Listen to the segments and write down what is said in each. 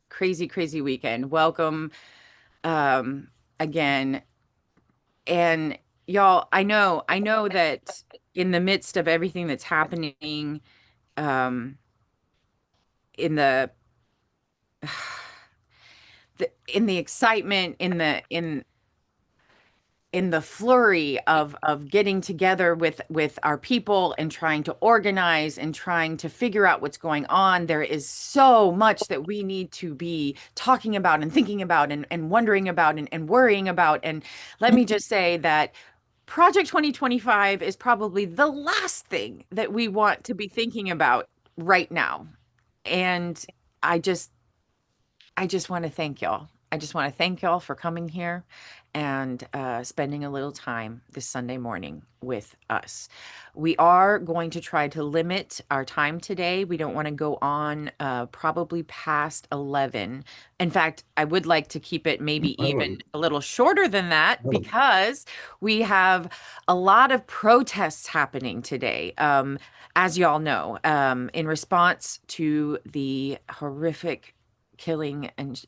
Crazy, crazy weekend. Welcome um, again. And y'all, I know that in the midst of everything that's happening, um, in the excitement, in the flurry of getting together with our people and trying to organize and trying to figure out what's going on, there is so much that we need to be talking about and thinking about and wondering about and worrying about. And let me just say that Project 2025 is probably the last thing that we want to be thinking about right now. And I just I just want to thank y'all. I just want to thank y'all for coming here and spending a little time this Sunday morning with us. We are going to try to limit our time today. We don't want to go on probably past 11. In fact, I would like to keep it maybe even a little shorter than that because we have a lot of protests happening today. As y'all know, in response to the horrific killing and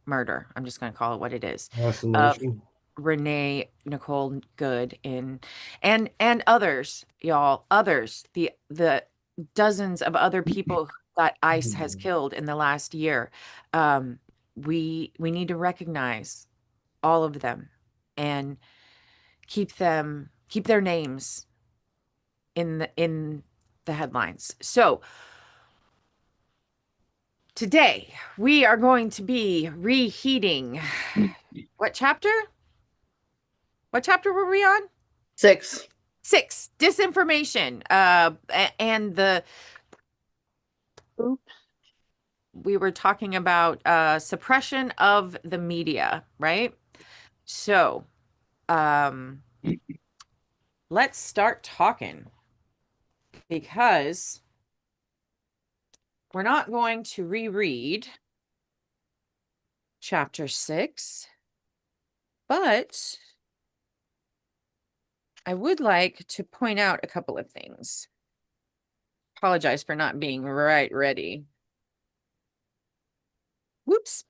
murder. I'm just going to call it what it is of Assassination. Renee Nicole Good and others, y'all, others, the dozens of other people that ICE has killed in the last year. Um, we need to recognize all of them and keep their names in the headlines. So today, we are going to be reheating what chapter? What chapter were we on? 6. 6, disinformation. And we were talking about suppression of the media, right? So, um, let's start talking because we're not going to reread chapter 6, but I would like to point out a couple of things. Apologize for not being right ready. Whoops.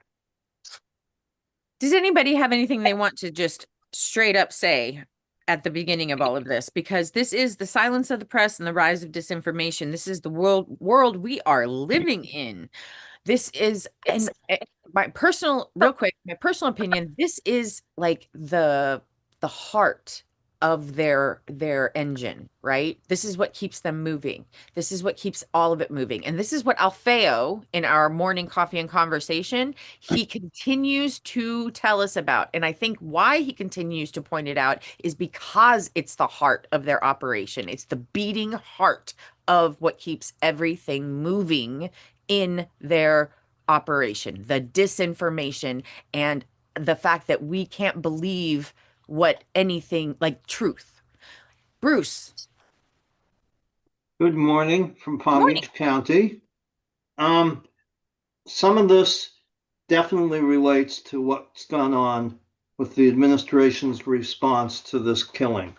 Does anybody have anything they want to just straight up say at the beginning of all of this? Because this is the silence of the press and the rise of disinformation. This is the world we are living in. This is, and my personal, real quick, my personal opinion, this is like the heart of their engine, right? This is what keeps them moving. This is what keeps all of it moving. And this is what Alfeo in our morning coffee and conversation, he continues to tell us about. And I think why he continues to point it out is because it's the heart of their operation. It's the beating heart of what keeps everything moving in their operation, the disinformation and the fact that we can't believe what anything like truth. Bruce, Good morning from good Palm morning. Beach County. Um, some of this definitely relates to what's gone on with the administration's response to this killing.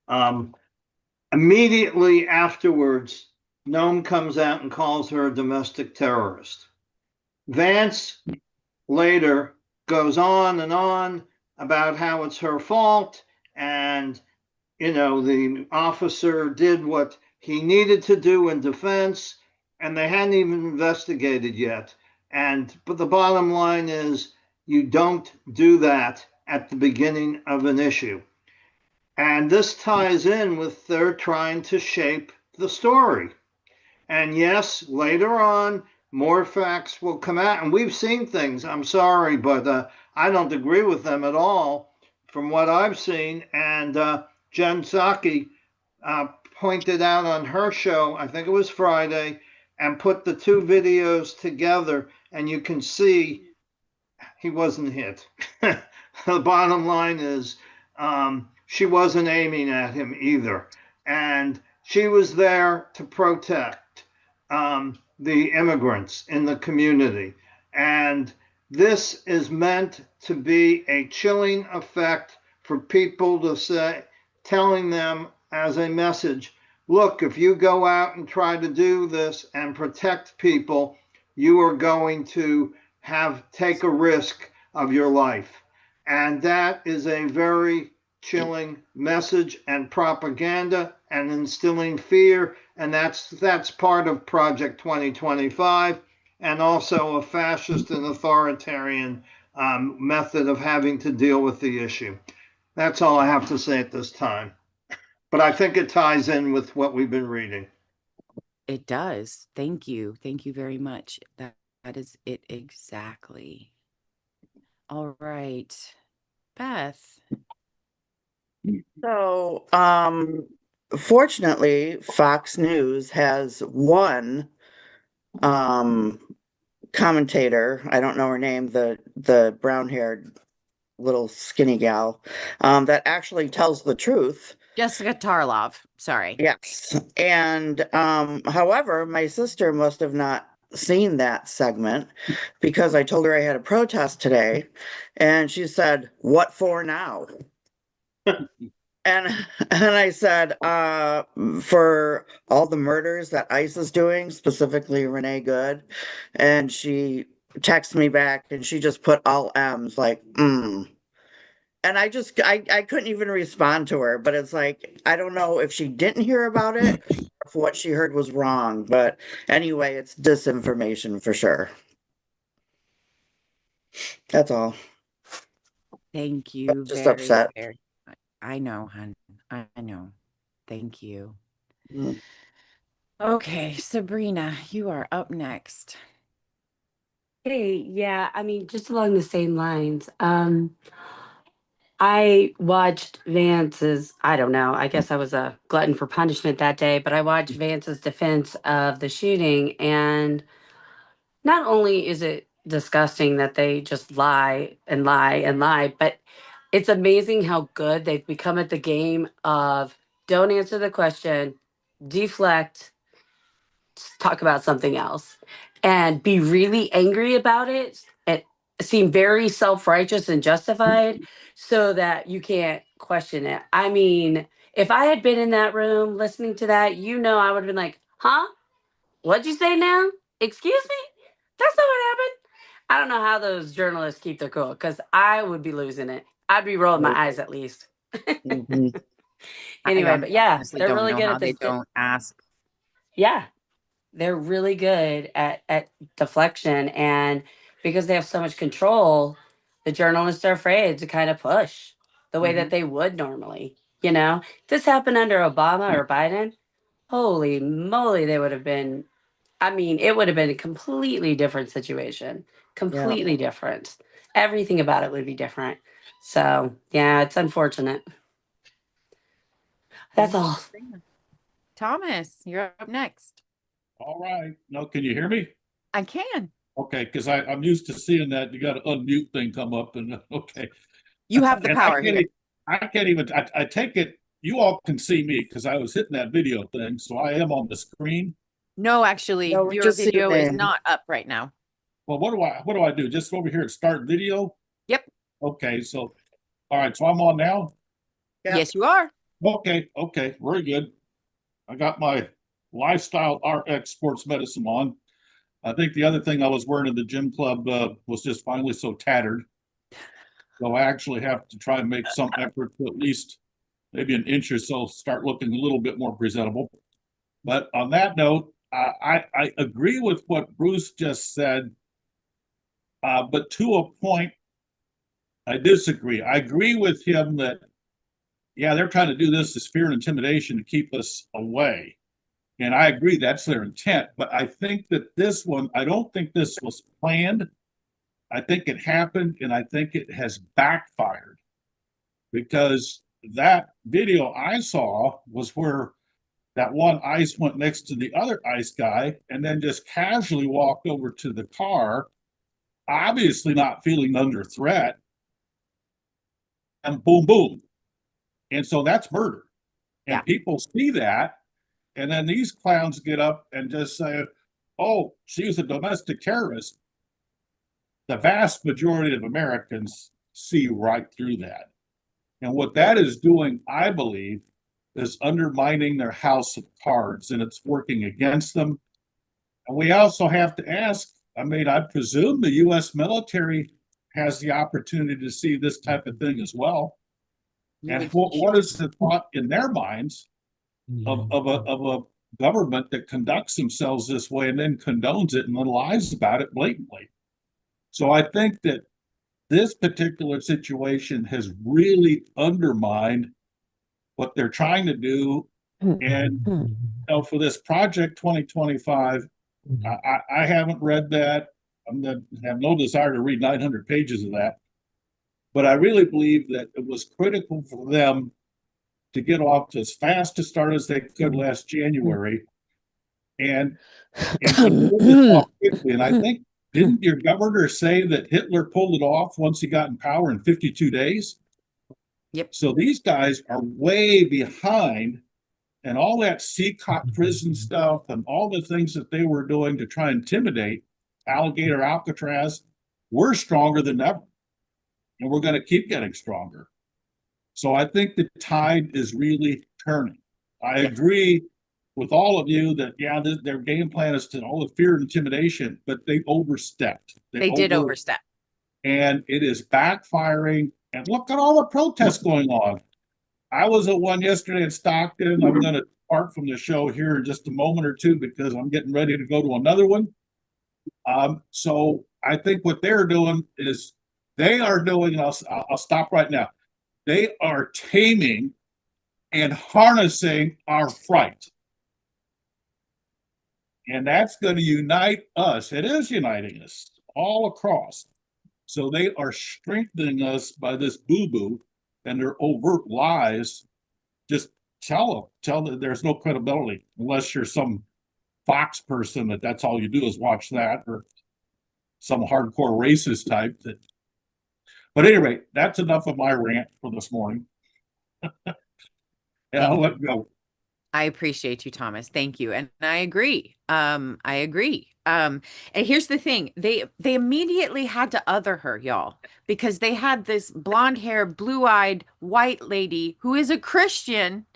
Um, Immediately afterwards, Noam comes out and calls her a domestic terrorist. Vance later goes on and on about how it's her fault and the officer did what he needed to do in defense, and they hadn't even investigated yet. But the bottom line is, you don't do that at the beginning of an issue. And this ties in with their trying to shape the story. And yes, later on, more facts will come out. And we've seen things, I'm sorry, but I don't agree with them at all from what I've seen. And Jen Psaki pointed out on her show, I think it was Friday, and put the two videos together. And you can see he wasn't hit. The bottom line is she wasn't aiming at him either. And she was there to protect the immigrants in the community. And this is meant to be a chilling effect for people to say, telling them as a message, look, if you go out and try to do this and protect people, you are going to take a risk of your life. And that is a very chilling message and propaganda and instilling fear. And that's part of Project 2025 and also a fascist and authoritarian method of having to deal with the issue. That's all I have to say at this time. But I think it ties in with what we've been reading. It does. Thank you. Thank you very much. That is it exactly. All right. Beth. So, fortunately, Fox News has one commentator. I don't know her name, the brown-haired little skinny gal, that actually tells the truth. Jessica Tarlov. Sorry. Yes. And however, my sister must have not seen that segment because I told her I had a protest today, and she said, "What for now?" And and I said, for all the murders that ICE is doing, specifically Renee Good. And she texted me back and she just put all M's like, mm. And I couldn't even respond to her, but it's like, I don't know if she didn't hear about it or if what she heard was wrong. But anyway, it's disinformation for sure. That's all. Thank you Just very, upset. very much. I know, hon. I know. Thank you. Mm. Okay, Sabrina, you are up next. Hey, yeah, I mean, just along the same lines. I watched Vance's, I don't know, I guess I was a glutton for punishment that day, but I watched Vance's defense of the shooting. And not only is it disgusting that they just lie and lie and lie, but it's amazing how good they've become at the game of don't answer the question, deflect, talk about something else, and be really angry about it and seem very self-righteous and justified so that you can't question it. I mean, if I had been in that room listening to that, I would have been like, huh? What'd you say now? Excuse me? That's not what happened. I don't know how those journalists keep their cool because I would be losing it. I'd be rolling my eyes at least. Mhm. I Anyway, but yeah, honestly they're don't really know good how at they this. don't ask. Yeah, they're really good at deflection, and because they have so much control, the journalists are afraid to kind of push the way that Mhm. they would normally. If this happened under Obama or Biden, holy moly, they would have been, I mean, it would have been a completely different situation. Yeah. Completely different. Everything about it would be different. So yeah, it's unfortunate. That's Thank you, all. Sabrina. Thomas, you're up next. All right. No, can you hear me? I can. Okay, because I'm used to seeing that you got an unmute thing come up and okay. You have the And power here. I can't even I take it you all can see me because I was hitting that video thing, so I am on the screen. No, actually, No, we your just see your video is name. not up right now. Well, what do I do? Just over here at start video? Yep. Okay, so all right, so I'm on now. Yeah. Yes, you are. Okay, very good. I got my lifestyle RX sports medicine on. I think the other thing I was wearing in the gym club was just finally so tattered. So I actually have to try and make some effort to at least maybe an inch or so start looking a little bit more presentable. But on that note, I agree with what Bruce just said, but to a point, I disagree. I agree with him that, yeah, they're trying to do this as fear and intimidation to keep us away. And I agree that's their intent. But I think that this one, I don't think this was planned. I think it happened and I think it has backfired because that video I saw was where that one ICE went next to the other ICE guy and then just casually walked over to the car, obviously not feeling under threat, and boom, boom. And so that's murder. Yeah. And people see that. And then these clowns get up and just say, oh, she was a domestic terrorist. The vast majority of Americans see right through that. And what that is doing, I believe, is undermining their house of cards and it's working against them. And we also have to ask I mean, I presume the U.S. military has the opportunity to see this type of thing as well. And what is the thought in their minds of a government that conducts themselves this way and then condones it and then lies about it blatantly? So I think that this particular situation has really undermined what they're trying to do. And for this Project 2025, I haven't read that. I have no desire to read 900 pages of that. But I really believe that it was critical for them to get off to as fast a start as they could last January and pull this off quickly. And I think, didn't your governor say that Hitler pulled it off once he got in power in 52 days? Yep. So these guys are way behind, and all that Seacott prison stuff and all the things that they were doing to try and intimidate Alligator Alcatraz, we're stronger than ever. And we're going to keep getting stronger. So I think the tide is really turning. I agree with all of you that, yeah, their game plan is to all the fear and intimidation, but they overstepped. They did overstep. And it is backfiring. And look at all the protests going on. I was at one yesterday in Stockton. I'm going to depart from the show here in just a moment or two because I'm getting ready to go to another one. So I think what they're doing is they are doing, I'll stop right now. They are taming and harnessing our fright. And that's going to unite us. It is uniting us all across. So they are strengthening us by this boo-boo and their overt lies. Just tell them there's no credibility unless you're some Fox person that's all you do is watch that, or some hardcore racist type. But at any rate, that's enough of my rant for this morning. And I'll let go. I appreciate you, Thomas. Thank you. And I agree. I agree. And here's the thing. They immediately had to other her, y'all, because they had this blonde hair, blue-eyed white lady who is a Christian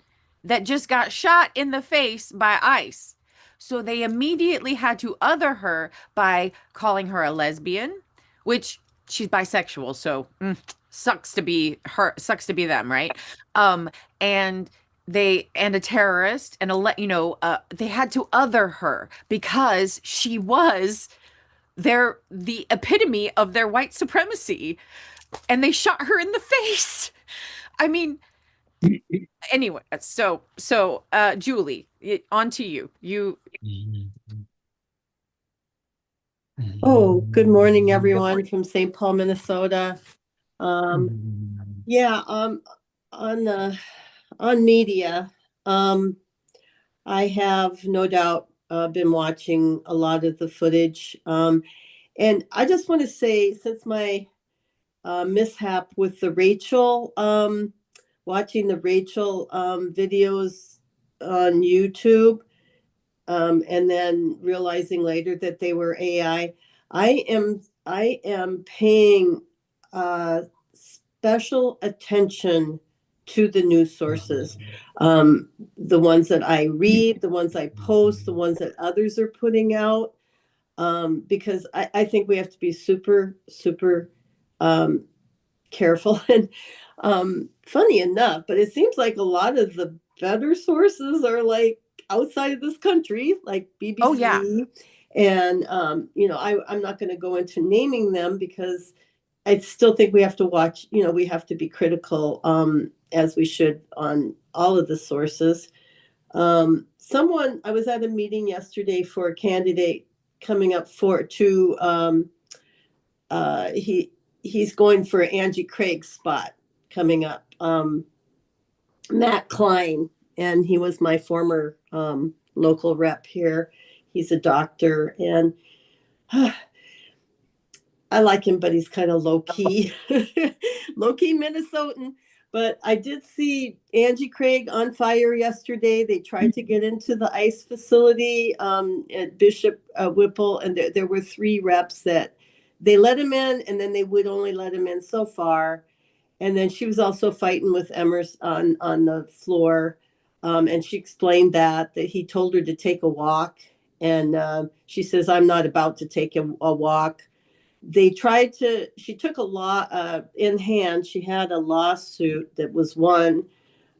that just got shot in the face by ICE. So they immediately had to other her by calling her a lesbian, which she's bisexual. So sucks to be her, sucks to be them, right? And a terrorist and they had to other her because she was the epitome of their white supremacy, and they shot her in the face. I mean, anyway, so Julie, on to you. Oh, good morning, everyone from St. Paul, Minnesota. Yeah, on media, I have no doubt been watching a lot of the footage. And I just want to say, since my mishap with the Rachel, watching the Rachel videos on YouTube, and then realizing later that they were AI, I am paying special attention to the news sources, the ones that I read, the ones I post, the ones that others are putting out, because I think we have to be super, super careful. And funny enough, but it seems like a lot of the better sources are like outside of this country, like BBC. Oh, yeah. And, I'm not going to go into naming them because I still think we have to watch, we have to be critical, as we should, on all of the sources. I was at a meeting yesterday for a candidate coming up he's going for Angie Craig's spot coming up, Matt Klein, and he was my former local rep here. He's a doctor, and I like him, but he's kind of low-key Minnesotan. But I did see Angie Craig on fire yesterday. They tried to get into the ICE facility at Bishop Whipple, and there were 3 reps that they let him in, and then they would only let him in so far. And then she was also fighting with Emerson on the floor, and she explained that he told her to take a walk, And she says, I'm not about to take a walk. She took a law in hand. She had a lawsuit that was won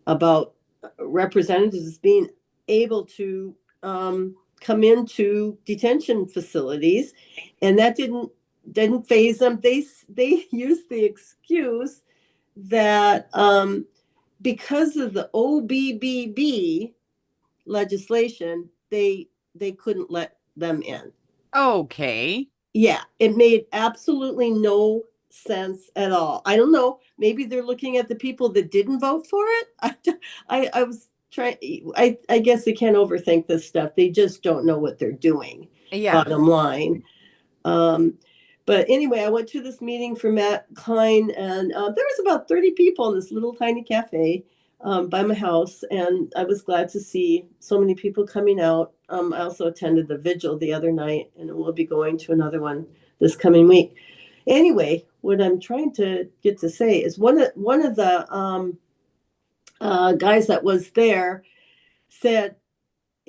about representatives being able to come into detention facilities, and that didn't faze them. They used the excuse that because of the OBBB legislation, they couldn't let them in. Okay. Yeah, it made absolutely no sense at all. I don't know. Maybe they're looking at the people that didn't vote for it. I was trying. I guess they can't overthink this stuff. They just don't know what they're doing. Yeah. Bottom line. Um, but anyway, I went to this meeting for Matt Klein, and there was about 30 people in this little tiny cafe by my house, and I was glad to see so many people coming out. I also attended the vigil the other night, and we'll be going to another one this coming week. Anyway, what I'm trying to get to say is one of the guys that was there said,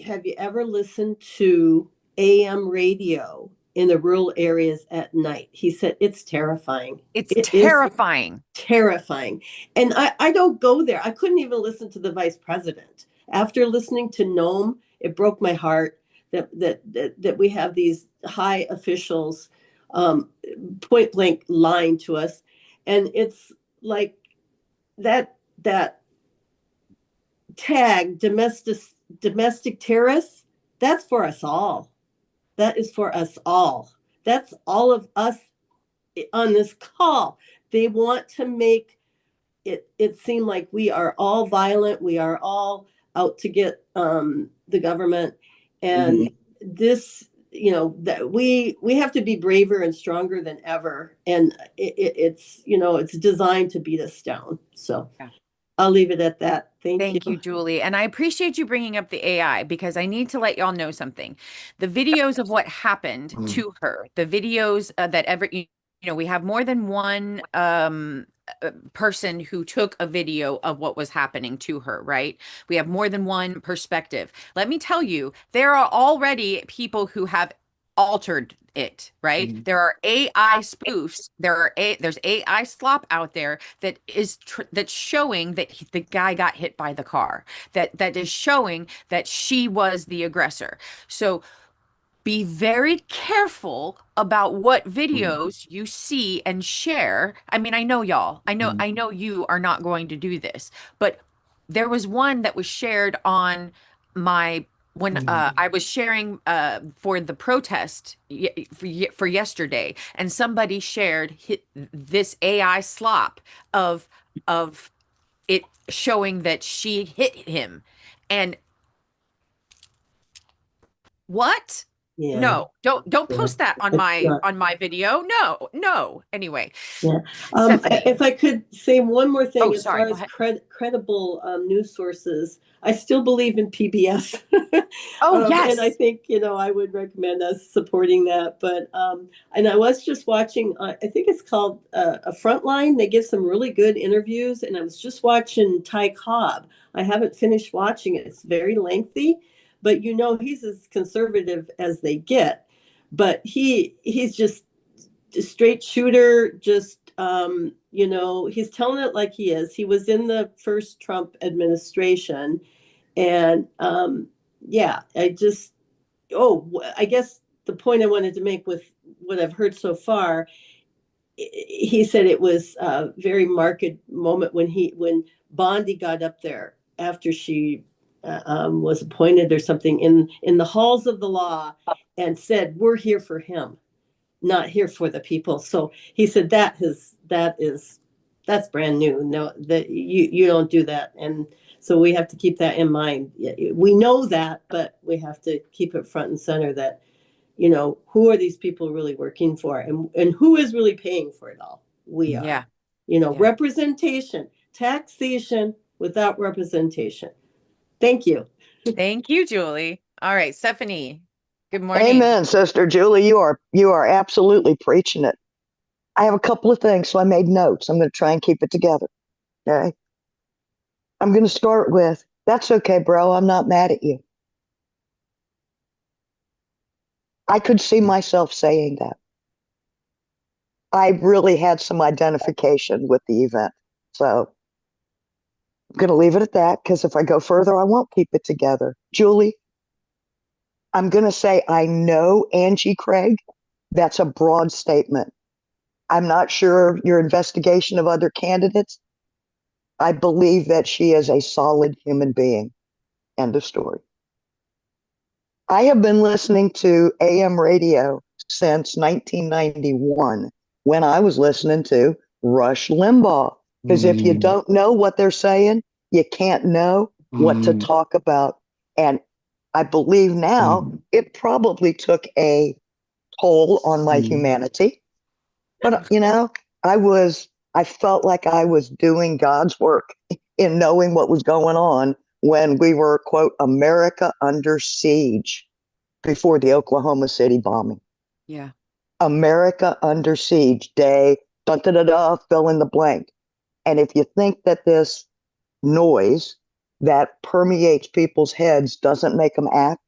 have you ever listened to AM radio in the rural areas at night? He said, it's terrifying. It's It is terrifying. terrifying. And I don't go there. I couldn't even listen to the vice president. After listening to Nome, it broke my heart that we have these high officials point blank lying to us. And it's like that tag domestic terrorists, that's for us all. That is for us all. That's all of us on this call. They want to make it seem like we are all violent. We are all out to get the government. And this, that we have to be braver and stronger than ever. And it's designed to beat us down. So Yeah. I'll leave it at that. Thank you, Julie. And I appreciate you bringing up the AI because I need to let y'all know something. The videos of what happened to her, the videos we have more than one person who took a video of what was happening to her, right? We have more than one perspective. Let me tell you, there are already people who have altered it, right? There are AI spoofs. There's AI slop out there that is that's showing that the guy got hit by the car. That is showing that she was the aggressor. So be very careful about what videos you see and share. I mean, I know y'all. I know you are not going to do this, but there was one that was shared on my when I was sharing for the protest for yesterday, and somebody shared this AI slop of it showing that she hit him, and what? Yeah. No, don't Yeah. post that on It's not. my video. No, no. Anyway, Yeah. Stephanie. If I could say one more thing, Oh, as sorry. far Go as ahead. credible news sources, I still believe in PBS. Oh, And I yes. think, I would recommend us supporting that. But, and I was just watching, I think it's called A Frontline. They give some really good interviews. And I was just watching Ty Cobb. I haven't finished watching it. It's very lengthy, but he's as conservative as they get. But he's just a straight shooter, just he's telling it like he is. He was in the first Trump administration. And yeah, I guess the point I wanted to make with what I've heard so far, he said it was a very marked moment when Bondi got up there after she was appointed or something in the halls of the law and said, we're here for him, not here for the people. So he said that's brand new. No, that you don't do that. And so we have to keep that in mind. We know that, but we have to keep it front and center that, who are these people really working for, and who is really paying for it all? We are. Yeah. Representation, taxation without representation. Thank you. Thank you, Julie. All right, Stephanie. Good morning. Amen, Sister Julie. You are absolutely preaching it. I have a couple of things, so I made notes. I'm going to try and keep it together. Okay. I'm going to start with, that's okay, bro. I'm not mad at you. I could see myself saying that. I really had some identification with the event. So I'm going to leave it at that because if I go further, I won't keep it together. Julie, I'm going to say I know Angie Craig. That's a broad statement. I'm not sure of your investigation of other candidates. I believe that she is a solid human being. End of story. I have been listening to AM radio since 1991 when I was listening to Rush Limbaugh. Because if you don't know what they're saying, you can't know what to talk about. And I believe now it probably took a toll on my humanity. But, I felt like I was doing God's work in knowing what was going on when we were, quote, America under siege before the Oklahoma City bombing. Yeah. America under siege day, da da da da, fill in the blank. And if you think that this noise that permeates people's heads doesn't make them act,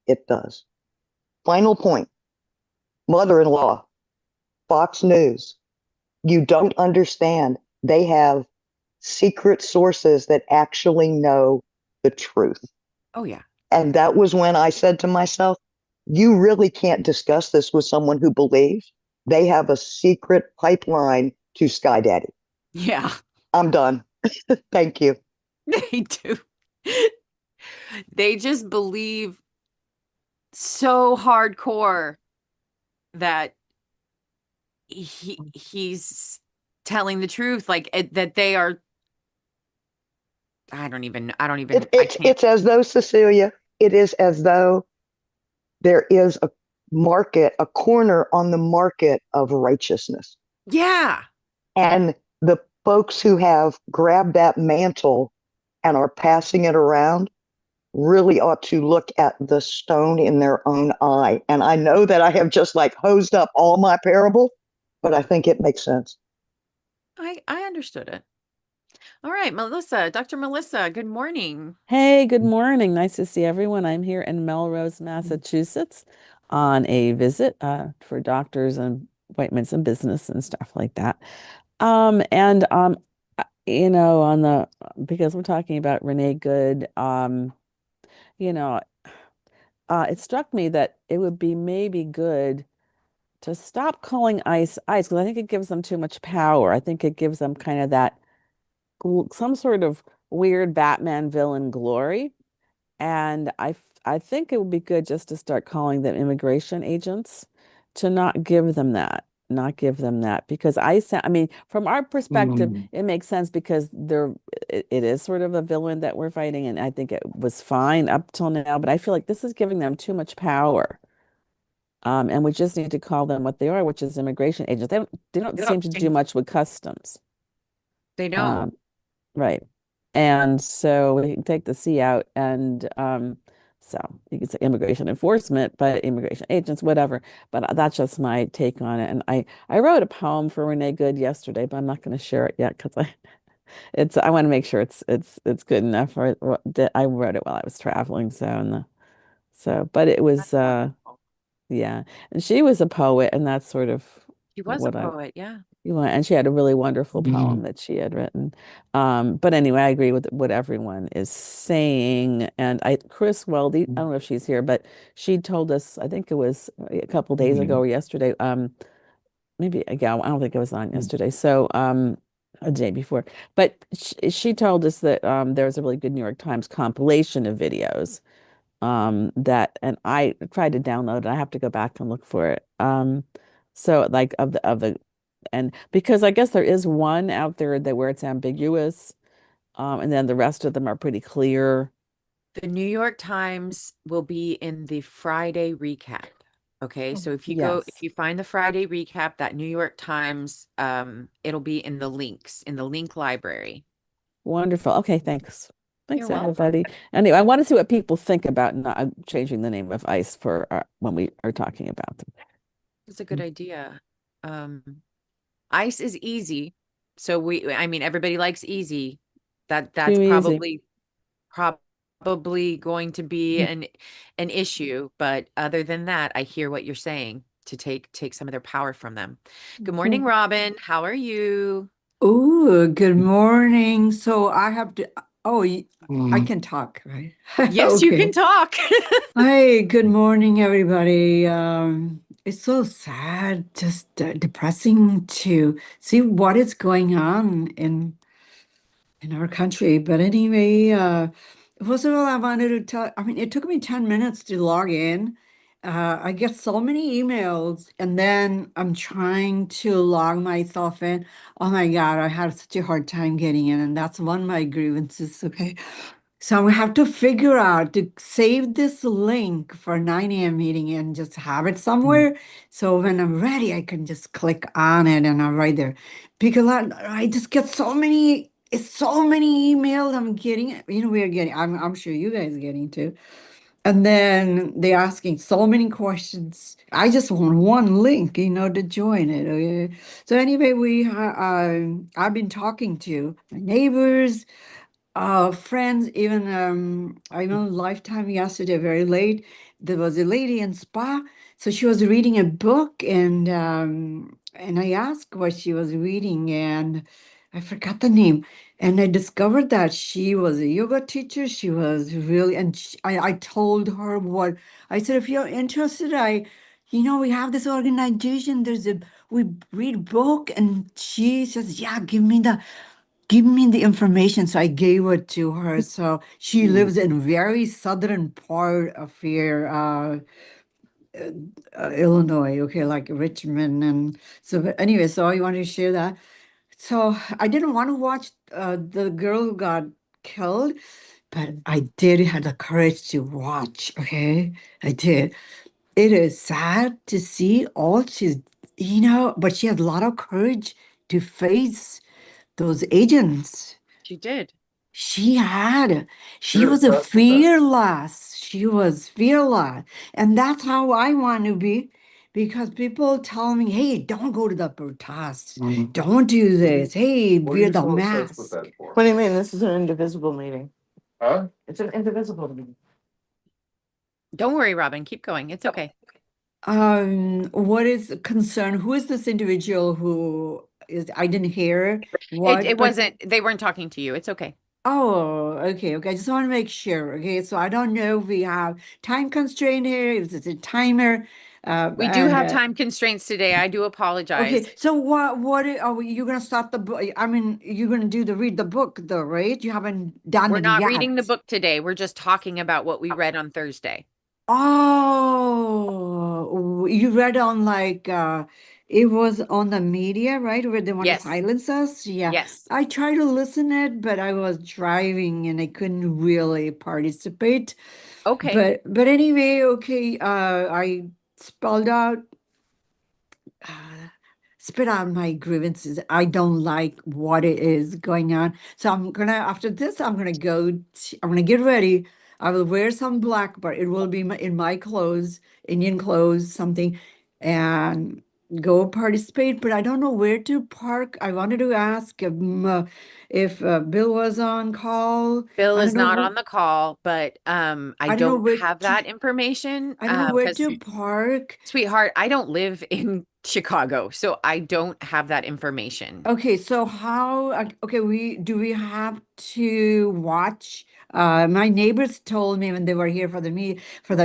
it does. Final point. Mother-in-law, Fox News. You don't understand. They have secret sources that actually know the truth. Oh, yeah. And that was when I said to myself, you really can't discuss this with someone who believes. They have a secret pipeline to Sky Daddy. Yeah. I'm done. Thank you. They do. They just believe so hardcore that he's telling the truth, like that they are. I It's as though, Cecilia, it is as though there is a market, a corner on the market of righteousness. Yeah. And the folks who have grabbed that mantle and are passing it around really ought to look at the stone in their own eye. And I know that I have just like hosed up all my parable, but I think it makes sense. I understood it. All right, Melissa, Dr. Melissa, good morning. Hey, good morning. Nice to see everyone. I'm here in Melrose, Massachusetts on a visit for doctors and appointments and business and stuff like that. And on the because we're talking about Renee Good, you know, it struck me that it would be maybe good to stop calling ICE ICE because I think it gives them too much power. I think it gives them kind of that some sort of weird Batman villain glory. And I think it would be good just to start calling them immigration agents, to not give them that, not give them that, because I mean, from our perspective, it makes sense because it is sort of a villain that we're fighting, and I think it was fine up till now, but I feel like this is giving them too much power. And we just need to call them what they are, which is immigration agents. They don't seem to do much with customs. They don't. Um, Right. And so we can take the C out and so you can say immigration enforcement, but immigration agents, whatever. But that's just my take on it. And I wrote a poem for Renee Good yesterday, but I'm not going to share it yet because I want to make sure it's good enough for that I wrote it while I was traveling. But it was yeah. And she was a poet, and that's sort of He was a what I poet, yeah. and she had a really wonderful poem that she had written. But anyway, I agree with what everyone is saying. And Chris Weldy, I don't know if she's here, but she told us, I think it was a couple days ago or yesterday, maybe again, I don't think it was on yesterday. So a day before. But she told us that there's a really good New York Times compilation of videos and I tried to download it. I have to go back and look for it. So like of the and because I guess there is one out there that where it's ambiguous, and then the rest of them are pretty clear. The New York Times will be in the Friday recap. Okay, so if Yes. you find the Friday recap, that New York Times, it'll be in the links, in the link library. Wonderful. Okay, thanks. Thanks, You're welcome. everybody. Anyway, I want to see what people think about not changing the name of ICE for when we are talking about them. It's a good idea. ICE is easy. So I mean, everybody likes easy. That's Too easy. probably probably going to be an issue, but other than that, I hear what you're saying, to take some of their power from them. Good morning, Robin. How are you? Oh, good morning. So I have to, I can talk, right? Yes, you can Okay. talk. Hi, good morning, everybody. It's so sad, just depressing to see what is going on in our country. But anyway, first of all, I wanted to tell, I mean, it took me 10 minutes to log in. I get so many emails, and then I'm trying to log myself in. Oh my God, I had such a hard time getting in, and that's one of my grievances. Okay. So I have to figure out to save this link for 9 a.m. meeting and just have it somewhere. So when I'm ready, I can just click on it and I'm right there. Because I just get so many emails I'm getting. We're getting, I'm sure you guys are getting too. And then they're asking so many questions. I just want one link, to join it. Okay? So anyway, I've been talking to my neighbors, friends, even I know Lifetime yesterday, very late. There was a lady in Spa, so she was reading a book, and I asked what she was reading, and I forgot the name. And I discovered that she was a yoga teacher. She was really, and I told her what I said. If you're interested, we have this organization. We read book, and she says, yeah, give me the information. So I gave it to her. So she lives in very southern part of here, Illinois, okay, like Richmond. And so, but anyway, so I wanted to share that. So I didn't want to watch the girl who got killed, but I did have the courage to watch, okay? I did. It is sad to see all but she had a lot of courage to face those agents. She did. She had. She Very was a impressed with that. fearless. She was fearless. And that's how I want to be, because people tell me, hey, don't go to the protest. Don't do this. Hey, What are wear you the so obsessed with mask. that for? What do you mean? This is an indivisible meeting. Huh? It's an indivisible meeting. Don't worry, Robin. Keep going. It's okay. What is the concern? Who is this individual who is, I didn't hear It what, but wasn't, they weren't talking to you. It's okay. oh, okay, okay. I just want to make sure. Okay, so I don't know if we have time constraint here, if it's a timer. We do And have time constraints today. I do apologize. okay, so are you gonna start the book? I mean, you're gonna read the book though, right? You haven't done We're it not reading the yet. book today. We're just talking about what we read on Thursday. Oh, you read on like it was on the media, right? Where they want to Yes. silence us. Yeah. Yes. I tried to listen it, but I was driving and I couldn't really participate. Okay. But anyway, okay, I spelled out uh, spit out my grievances. I don't like what it is going on. So after this, I'm gonna get ready. I will wear some black, but it will be in my clothes, Indian clothes, something, and go participate. But I don't know where to park. I wanted to ask if Bill was on call. Bill I is don't know not where, on the call, but I I don't know don't where have to, that information I don't know where because to park. sweetheart, I don't live in Chicago, so I don't have that information. Okay, so okay, we have to watch? My neighbors told me when they were here for the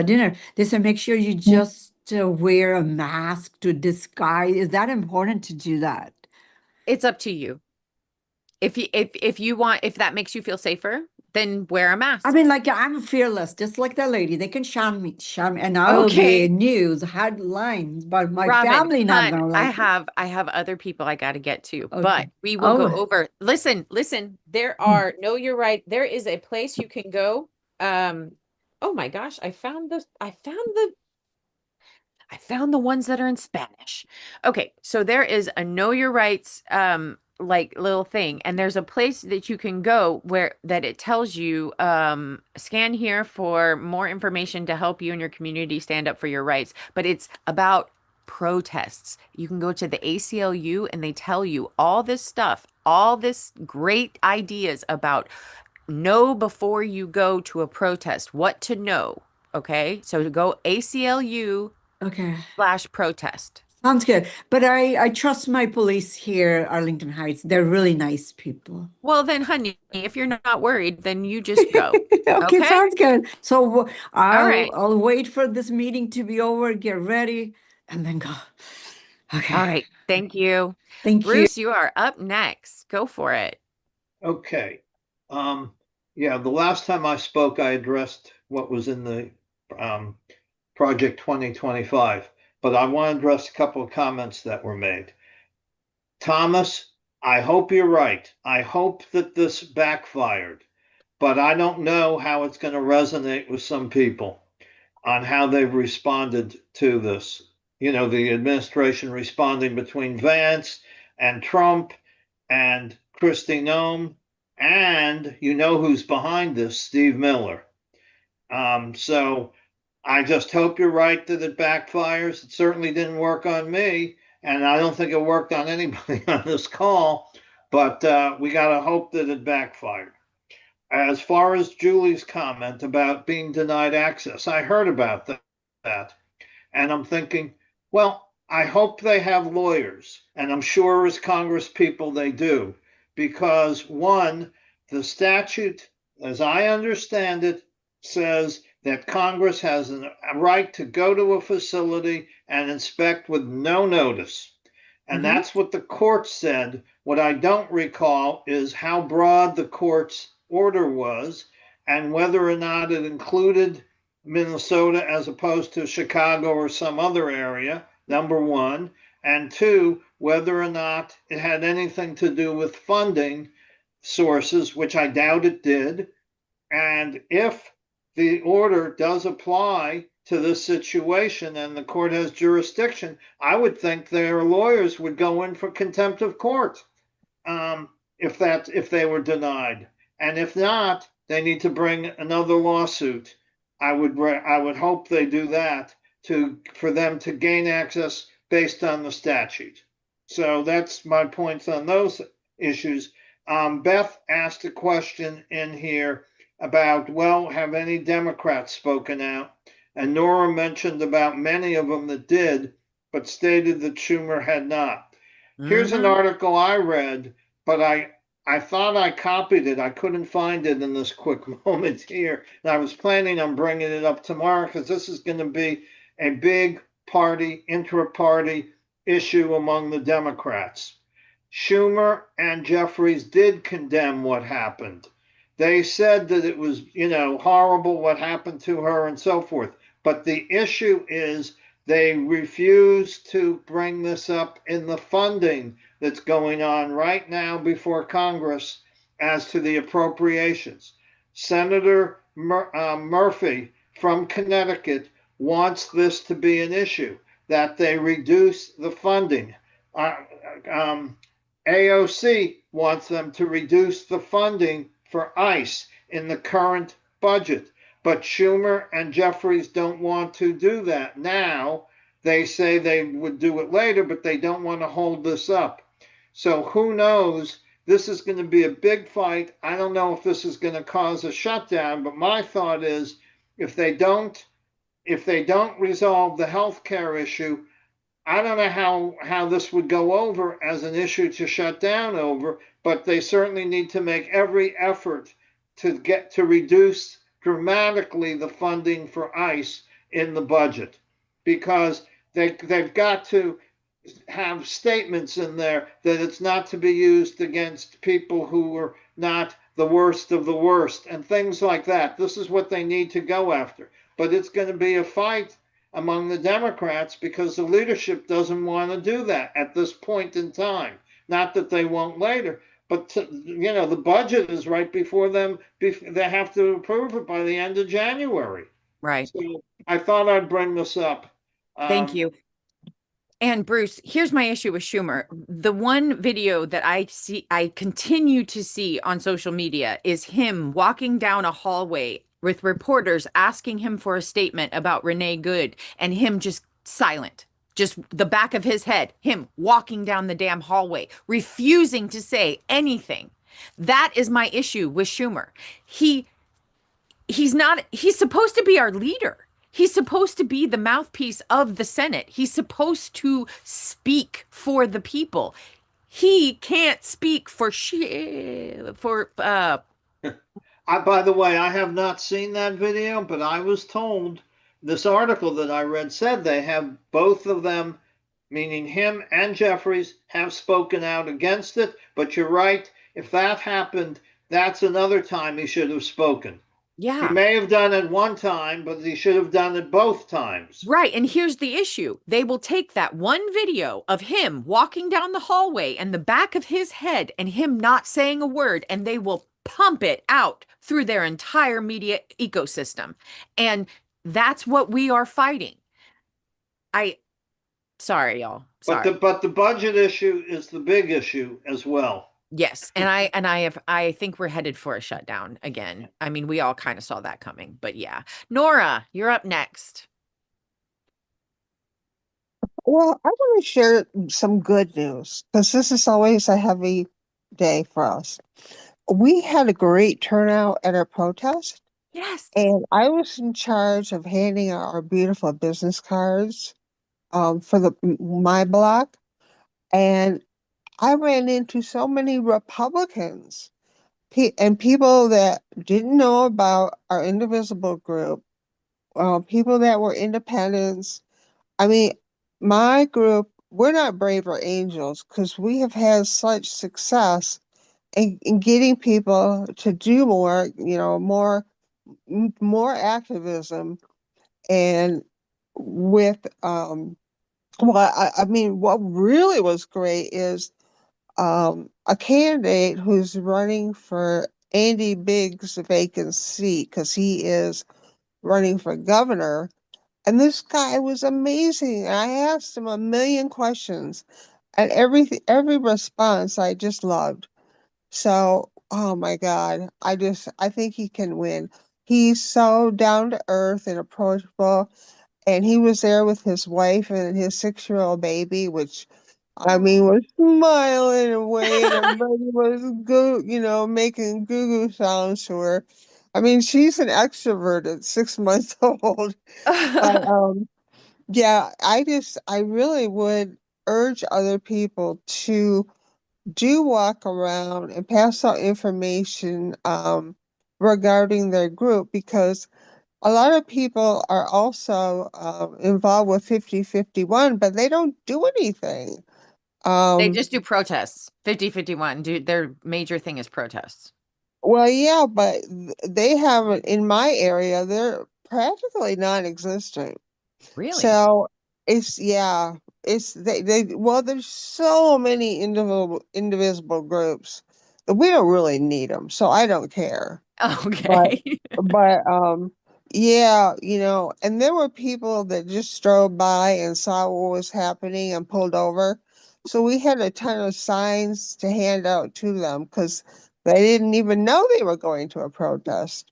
dinner, they said make sure you just wear a mask to disguise. Is that important to do that? It's up to you. If you want, if that makes you feel safer, then wear a I mask. mean, like I'm fearless, just like that lady. They can shun me, and I will be Okay. news headlines, but my Robin, family not hun, gonna I like it. have I have other people I got to get to, but Okay. we will go Oh, over. Listen, there are, no, you're right. There is a place you can go. Oh my gosh, I found the ones that are in Spanish. Okay, so there is a know your rights like little thing, and there's a place that you can go where that it tells you scan here for more information to help you and your community stand up for your rights. But it's about protests. You can go to the ACLU and they tell you all this stuff, all this great ideas about know before you go to a protest, what to know. Okay. So to go Okay. ACLU/protest. Sounds good. But I trust my police here, Arlington Heights. They're really nice people. Well, then, honey, if you're not worried, then you just go. Okay, Okay. sounds good. So All right. I'll wait for this meeting to be over, get ready, and then go. Okay. All right. Thank you. Thank you. Bruce, you are up next. Go for it. Okay. Yeah, the last time I spoke, I addressed what was in the Project 2025, but I want to address a couple of comments that were made. Thomas, I hope you're right. I hope that this backfired, but I don't know how it's going to resonate with some people on how they've responded to this. You know, the administration responding between Vance and Trump and Kristi Noem, and you know who's behind this, Steve Miller. So I just hope you're right that it backfires. It certainly didn't work on me, and I don't think it worked on anybody on this call, but we got to hope that it backfired. As far as Julie's comment about being denied access, I heard about that. And I'm thinking, well, I hope they have lawyers. And I'm sure as Congress people they do. Because one, the statute, as I understand it, says that Congress has a right to go to a facility and inspect with no notice. And that's what the court said. What I don't recall is how broad the court's order was and whether or not it included Minnesota as opposed to Chicago or some other area, number one. And two, whether or not it had anything to do with funding sources, which I doubt it did. And if the order does apply to this situation and the court has jurisdiction, I would think their lawyers would go in for contempt of court if they were denied. And if not, they need to bring another lawsuit. I would hope they do that for them to gain access based on the statute. So that's my points on those issues. Beth asked a question in here about, well, have any Democrats spoken out? And Nora mentioned about many of them that did, but stated that Schumer had not. Here's an article I read, but I thought I copied it. I couldn't find it in this quick moment here. And I was planning on bringing it up tomorrow because this is going to be a big intra-party issue among the Democrats. Schumer and Jeffries did condemn what happened. They said that it was, horrible what happened to her and so forth. But the issue is they refuse to bring this up in the funding that's going on right now before Congress as to the appropriations. Senator Murphy from Connecticut wants this to be an issue, that they reduce the funding. AOC wants them to reduce the funding for ICE in the current budget. But Schumer and Jeffries don't want to do that now. They say they would do it later, but they don't want to hold this up. So who knows? This is going to be a big fight. I don't know if this is going to cause a shutdown, but my thought is if they don't resolve the health care issue, I don't know how this would go over as an issue to shut down over, but they certainly need to make every effort to reduce dramatically the funding for ICE in the budget, because they've got to have statements in there that it's not to be used against people who are not the worst of the worst and things like that. This is what they need to go after. But it's going to be a fight among the Democrats because the leadership doesn't want to do that at this point in time. Not that they won't later, but the budget is right before them. They have to approve it by the end of January. Right. So I thought I'd bring this up. Thank you. And Bruce, here's my issue with Schumer. The one video that I continue to see on social media is him walking down a hallway with reporters asking him for a statement about Renee Good and him just silent, just the back of his head, him walking down the damn hallway, refusing to say anything. That is my issue with Schumer. He's supposed to be our leader. He's supposed to be the mouthpiece of the Senate. He's supposed to speak for the people. He can't speak for By the way, I have not seen that video, but I was told this article that I read said they have both of them, meaning him and Jeffries, have spoken out against it. But you're right. If that happened, that's another time he should have spoken. He Yeah. may have done it one time, but he should have done it both times. Right. And here's the issue. They will take that one video of him walking down the hallway and the back of his head and him not saying a word, and they will pump it out through their entire media ecosystem. And that's what we are fighting. Sorry, y'all. Sorry. But the budget issue is the big issue as well. Yes, and I think we're headed for a shutdown again. I mean, we all kind of saw that coming, but yeah. Nora, you're up next. Well, I want to share some good news because this is always a heavy day for us. We had a great turnout at our protest, Yes. and I was in charge of handing out our beautiful business cards for my block, and I ran into so many Republicans and people that didn't know about our Indivisible group, people that were independents. I mean, my group, we're not braver angels because we have had such success in getting people to do more, more activism. And with, I mean, what really was great is a candidate who's running for Andy Biggs' vacant seat because he is running for governor. And this guy was amazing. I asked him a million questions, and every response I just loved. So, oh my God, I think he can win. He's so down to earth and approachable, and he was there with his wife and his 6-year-old baby, which I mean was smiling away, and everybody was making goo goo sounds to her. I mean, she's an extrovert at 6 months old. But yeah, I really would urge other people to do walk around and pass out information regarding their group because a lot of people are also involved with 5051, but they don't do anything. They just do protests. 50-51. Their major thing is protests. Well, yeah, but they have in my area, they're practically non-existent. Really? So it's well, there's so many indivisible groups that we don't really need them. So I don't care. Okay. But yeah, and there were people that just strode by and saw what was happening and pulled over. So we had a ton of signs to hand out to them because they didn't even know they were going to a protest.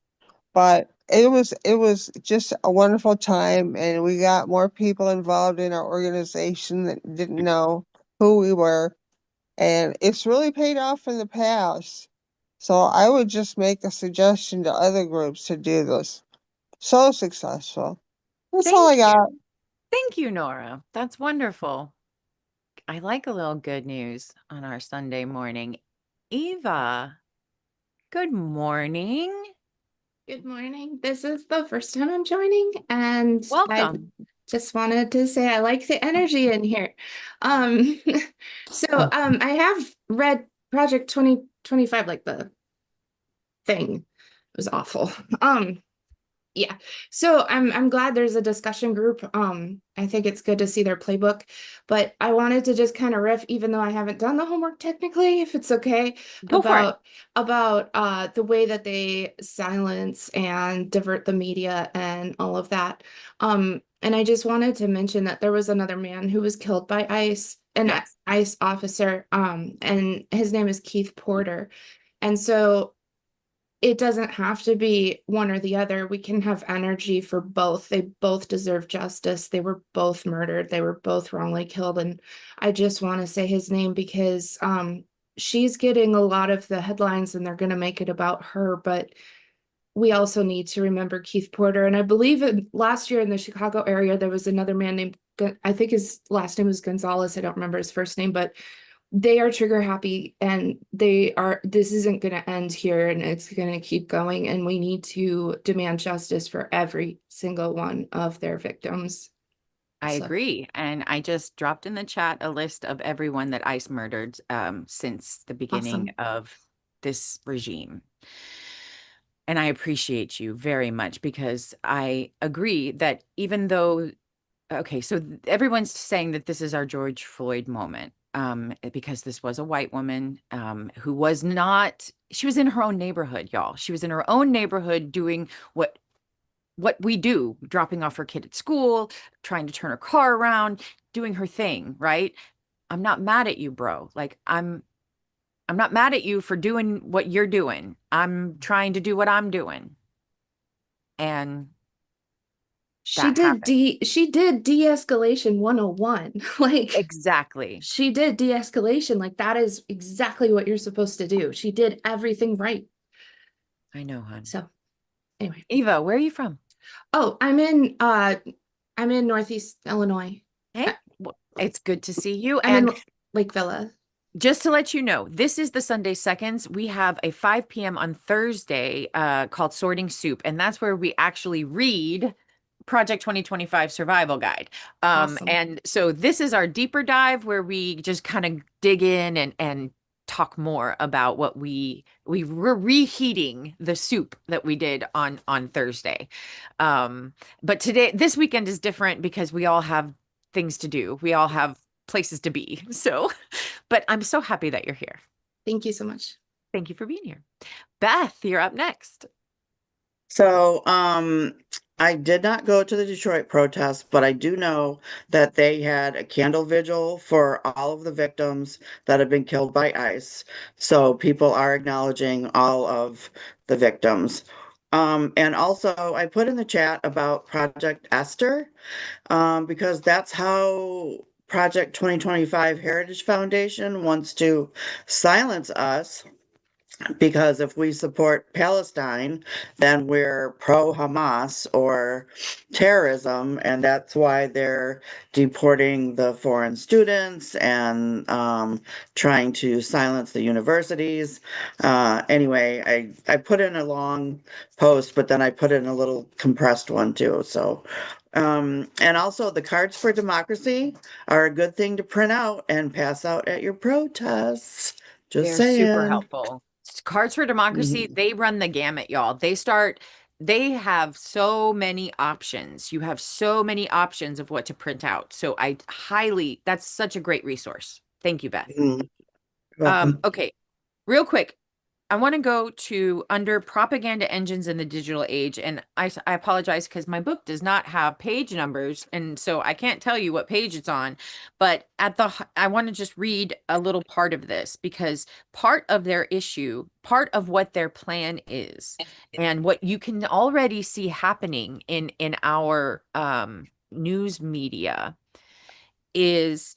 But it was just a wonderful time, and we got more people involved in our organization that didn't know who we were, and it's really paid off in the past. So I would just make a suggestion to other groups to do this. So successful. That's all I got. Thank you, Nora. That's wonderful. I like a little good news on our Sunday morning. Eva, good morning. Good morning. This is the first time I'm joining, and Welcome. I just wanted to say I like the energy in here. I have read Project 2025, like the thing. It was awful. Yeah. So I'm glad there's a discussion group. I think it's good to see their playbook, but I wanted to just kind of riff, even though I haven't done the homework technically, if it's okay, Go for about the way that they silence and divert the media and all of that. And I just wanted to mention that there was another man who was killed by ICE, an Yes. ICE officer, and his name is Keith Porter. And so it doesn't have to be one or the other. We can have energy for both. They both deserve justice. They were both murdered. They were both wrongly killed. And I just want to say his name because she's getting a lot of the headlines and they're going to make it about her, but we also need to remember Keith Porter. And I believe last year in the Chicago area, there was another man named, I think his last name was Gonzalez. I don't remember his first name, but they are trigger happy and this isn't going to end here and it's going to keep going. And we need to demand justice for every single one of their victims. I So. agree. And I just dropped in the chat a list of everyone that ICE murdered since the beginning of this regime. And I appreciate you very much because I agree that even though, okay, so everyone's saying that this is our George Floyd moment because this was a white woman who was not, she was in her own neighborhood, y'all. She was in her own neighborhood doing what we do, dropping off her kid at school, trying to turn her car around, doing her thing, right? I'm not mad at you, bro. Like I'm not mad at you for doing what you're doing. I'm trying to do what I'm doing. And she did de-escalation 101. Like exactly. She did de-escalation. Like that is exactly what you're supposed to do. She did everything right. I know, hon. So anyway. Eva, where are you from? Oh, I'm in Northeast Illinois. Hey, well, it's good to see you. I'm in Lake Villa. Just to let you know, this is the Sunday Seconds. We have a 5 p.m. on Thursday called Sorting Soup, and that's where we actually read Project 2025 Survival Guide. Awesome. And so this is our deeper dive where we just kind of dig in and talk more about what we were reheating the soup that we did on Thursday. But this weekend is different because we all have things to do. We all have places to be. So, but I'm so happy that you're here. Thank you so much. Thank you for being here. Beth, you're up next. So, I did not go to the Detroit protest, but I do know that they had a candle vigil for all of the victims that have been killed by ICE. So people are acknowledging all of the victims. And also I put in the chat about Project Esther, because that's how Project 2025 Heritage Foundation wants to silence us. Because if we support Palestine, then we're pro-Hamas or terrorism, and that's why they're deporting the foreign students and trying to silence the universities. Anyway, I put in a long post, but then I put in a little compressed one too. So, and also the cards for democracy are a good thing to print out and pass out at your protests. Just They're saying. super helpful. Cards for Democracy, they run the gamut, y'all. They have so many options. You have so many options of what to print out. So that's such a great resource. Thank you, Beth. Okay, real quick. I want to go to under propaganda engines in the digital age. And I apologize because my book does not have page numbers. And so I can't tell you what page it's on. But I want to just read a little part of this because part of their issue, part of what their plan is, and what you can already see happening in our news media is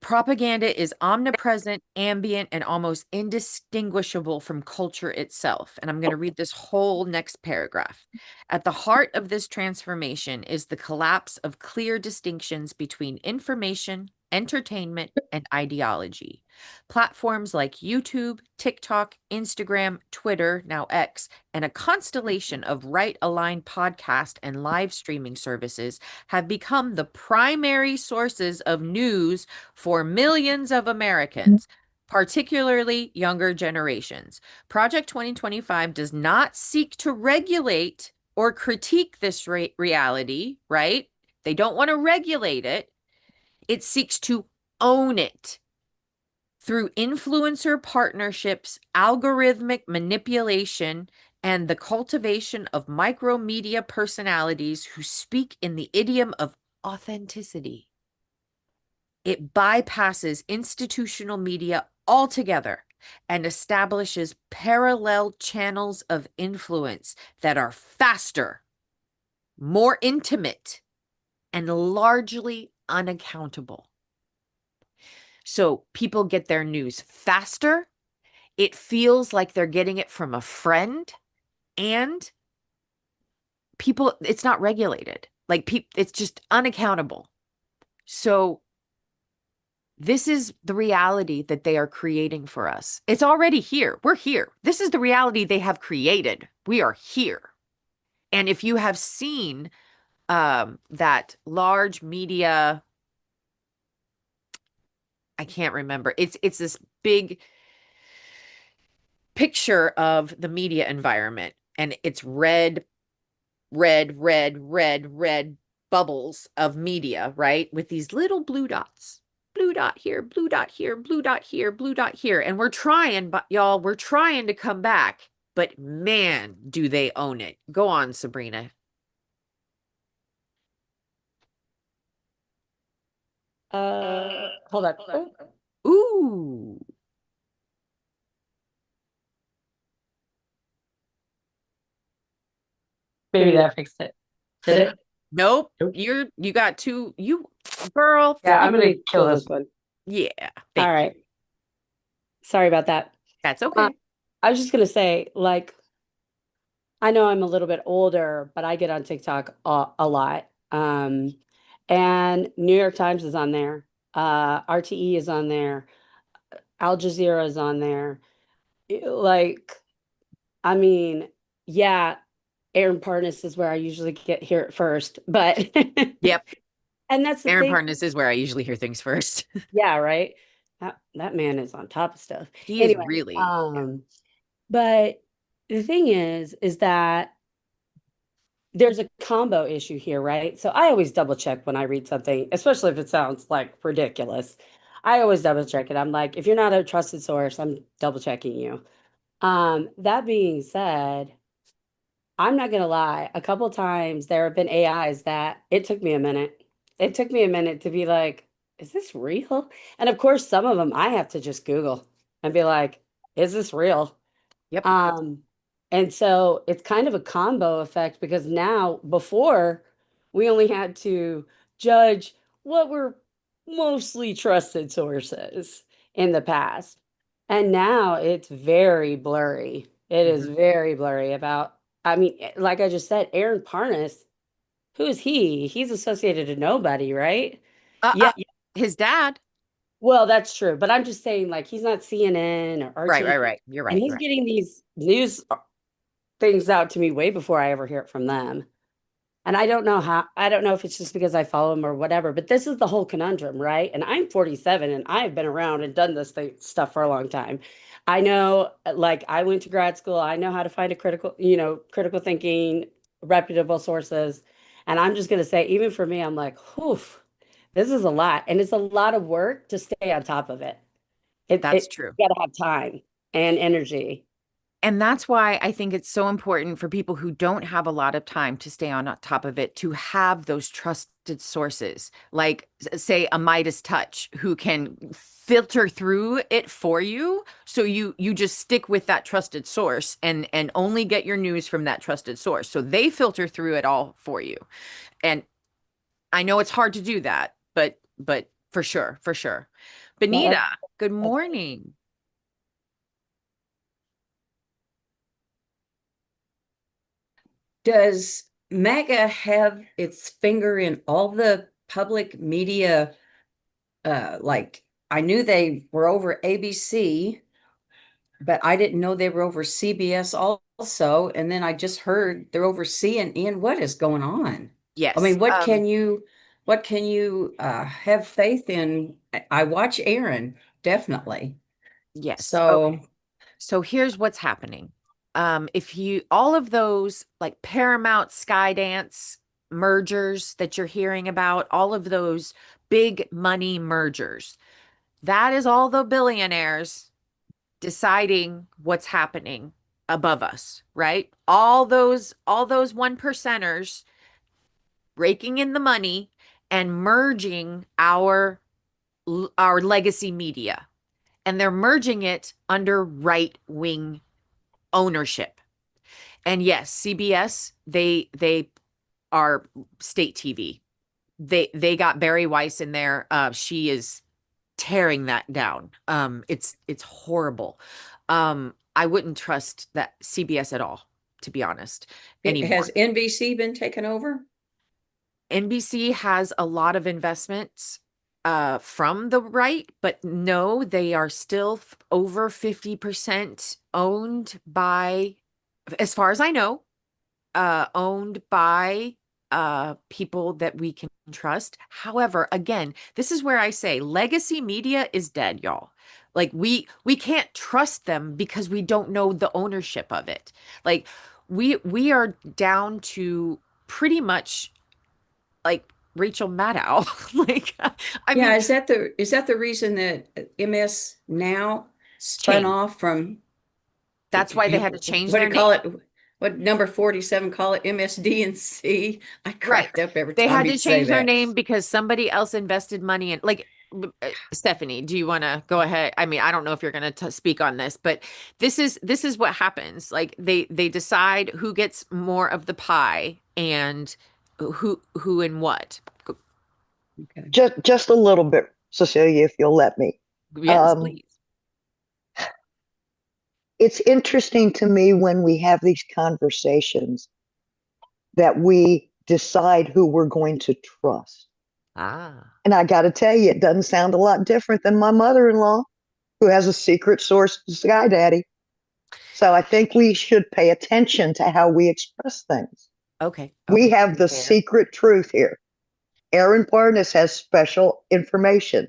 propaganda is omnipresent, ambient, and almost indistinguishable from culture itself. And I'm going to read this whole next paragraph. At the heart of this transformation is the collapse of clear distinctions between information, entertainment, and ideology. Platforms like YouTube, TikTok, Instagram, Twitter, now X, and a constellation of right-aligned podcast and live streaming services have become the primary sources of news for millions of Americans, particularly younger generations. Project 2025 does not seek to regulate or critique this reality, right? They don't want to regulate it. It seeks to own it through influencer partnerships, algorithmic manipulation, and the cultivation of micromedia personalities who speak in the idiom of authenticity. It bypasses institutional media altogether and establishes parallel channels of influence that are faster, more intimate, and largely unaccountable. So people get their news faster. It feels like they're getting it from a friend, and people, it's not regulated. Like it's just unaccountable. So this is the reality that they are creating for us. It's already here. We're here. This is the reality they have created. We are here. And if you have seen that large media, I can't remember. It's this big picture of the media environment, and it's red, red, red, red, red bubbles of media, right? With these little blue dots. Blue dot here, blue dot here, blue dot here, blue dot here. And we're trying, but y'all, we're trying to come back. But man, do they own it. Go on, Sabrina. Hold on. Ooh. Maybe that fixed it. Did it? Nope. Nope. You got two. You girl. Yeah, I'm gonna kill this one. Yeah. All right. Sorry about that. That's okay. I was just gonna say, like, I know I'm a little bit older, but I get on TikTok a lot. And New York Times is on there. RTE is on there. Al Jazeera is on there. Like, I mean, yeah, Aaron Parnas is where I usually hear it first, but Yep. And that's the Aaron thing. Parnas is where I usually hear things first. Yeah, right. That man is on top of stuff. He is really. But the thing is that there's a combo issue here, right? So I always double check when I read something, especially if it sounds like ridiculous. I always double check it. I'm like, if you're not a trusted source, I'm double checking you. That being said, I'm not gonna lie, a couple times there have been AIs that it took me a minute. It took me a minute to be like, is this real? And of course, some of them I have to just Google and be like, is this real? Yep. And so it's kind of a combo effect because now before we only had to judge what were mostly trusted sources in the past. And now it's very blurry. It is very blurry about, I mean, like I just said, Aaron Parnas, who is he? He's associated to nobody, right? Yeah. His dad. Well, that's true. But I'm just saying, like, he's not CNN or RT. Right. You're right. And he's getting these news things out to me way before I ever hear it from them. And I don't know if it's just because I follow him or whatever, but this is the whole conundrum, right? And I'm 47 and I've been around and done this stuff for a long time. I know, like, I went to grad school. I know how to find a critical thinking, reputable sources. And I'm just going to say, even for me, I'm like, whew, this is a lot. And it's a lot of work to stay on top of it. That's true. You got to have time and energy. And that's why I think it's so important for people who don't have a lot of time to stay on top of it to have those trusted sources, like say a Midas Touch, who can filter through it for you. So you just stick with that trusted source and only get your news from that trusted source. So they filter through it all for you. And I know it's hard to do that, but for sure. Benita, good morning. Does MAGA have its finger in all the public media? Like, I knew they were over ABC, but I didn't know they were over CBS also. And then I just heard they're over CNN. What is going on? Yes. I mean, what can you have faith in? I watch Aaron, definitely. Yes. So, So here's what's happening. If you, all of those like Paramount, Skydance mergers that you're hearing about, all of those big money mergers, that is all the billionaires deciding what's happening above us, right? All those one percenters raking in the money and merging our legacy media. And they're merging it under right-wing ownership. And yes, CBS, they are state TV. They got Barry Weiss in there. She is tearing that down. It's horrible. I wouldn't trust that CBS at all, to be honest, anymore. Has NBC been taken over? NBC has a lot of investments from the right, but no, they are still over 50% owned by, as far as I know, owned by people that we can trust. However, again, this is where I say legacy media is dead, y'all. Like we can't trust them because we don't know the ownership of it. Like we are down to pretty much like Rachel Maddow. Like I Yeah, mean, is that the reason that MS Now spun change. off from That's why they had to change what do their you call name. it? What number 47 call it? MSDNC? I Right. cracked up every They time had to he'd say change their that. name because somebody else invested money in, like, Stephanie, do you want to go ahead? I mean, I don't know if you're going to speak on this, but this is what happens. Like they decide who gets more of the pie and who and what. Okay. Just a little bit, Cecilia, if you'll let me. Yes, please. It's interesting to me when we have these conversations that we decide who we're going to trust. Ah. And I got to tell you, it doesn't sound a lot different than my mother-in-law, who has a secret source to Sky Daddy. So I think we should pay attention to how we express things. Okay. We Okay. have the Fair. secret truth here. Aaron Parnas has special information.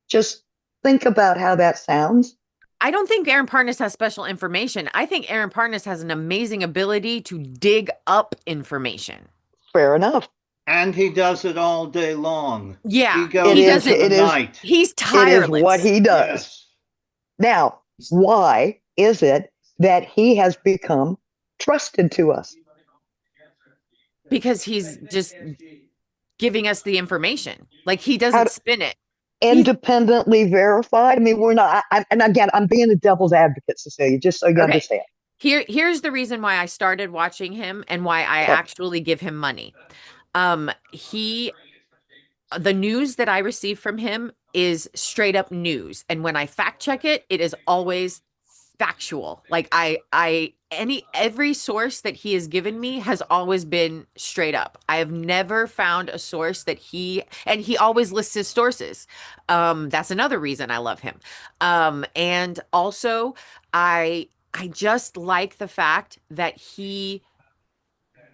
Just think about how that sounds. I don't think Aaron Parnas has special information. I think Aaron Parnas has an amazing ability to dig up information. Fair enough. And he does it all day long. Yeah, He goes he into doesn't. the night. He's It is what tireless he does. Yes. Now, why is it that he has become trusted to us? because he's just giving us the information. Like he doesn't spin it. Independently verified? I mean, we're not, and again, I'm being a devil's advocate, Cecilia, just so you Okay. understand. Here's the reason why I started watching him and why I Okay. actually give him money. The news that I receive from him is straight up news. And when I fact check it, it is always factual. Like every source that he has given me has always been straight up. I have never found a source that he always lists his sources. That's another reason I love him. And also I just like the fact that he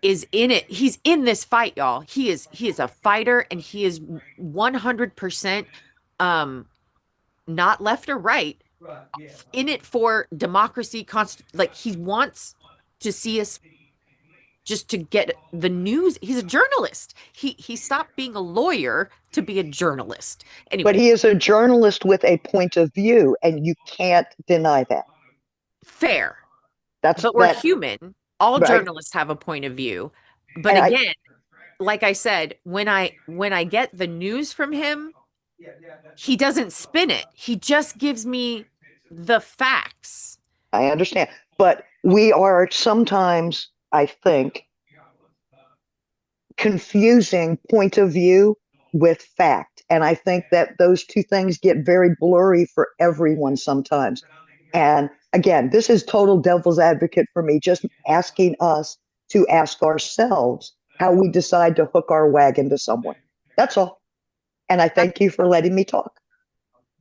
is in it. He's in this fight, y'all. He is a fighter and he is 100% not left or right, in it for democracy, like he wants to see us just to get the news. He's a journalist. He stopped being a lawyer to be a journalist. Anyway. But he is a journalist with a point of view, and you can't deny that. Fair. But we're human. All right. journalists have a point of view. But And again, like I said, when I get the news from him, he doesn't spin it. He just gives me the facts. I understand. But we are sometimes, I think, confusing point of view with fact. And I think that those two things get very blurry for everyone sometimes. And again, this is total devil's advocate for me, just asking us to ask ourselves how we decide to hook our wagon to someone. That's all. And I thank you for letting me talk.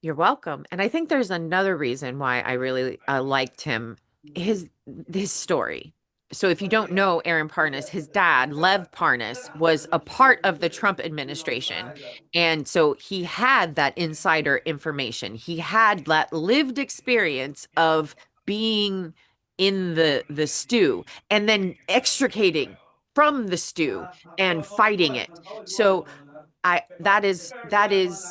You're welcome. And I think there's another reason why I really liked him, his story. So if you don't know Aaron Parnas, his dad, Lev Parnas, was a part of the Trump administration. And so he had that insider information. He had that lived experience of being in the stew and then extricating from the stew and fighting it. So that is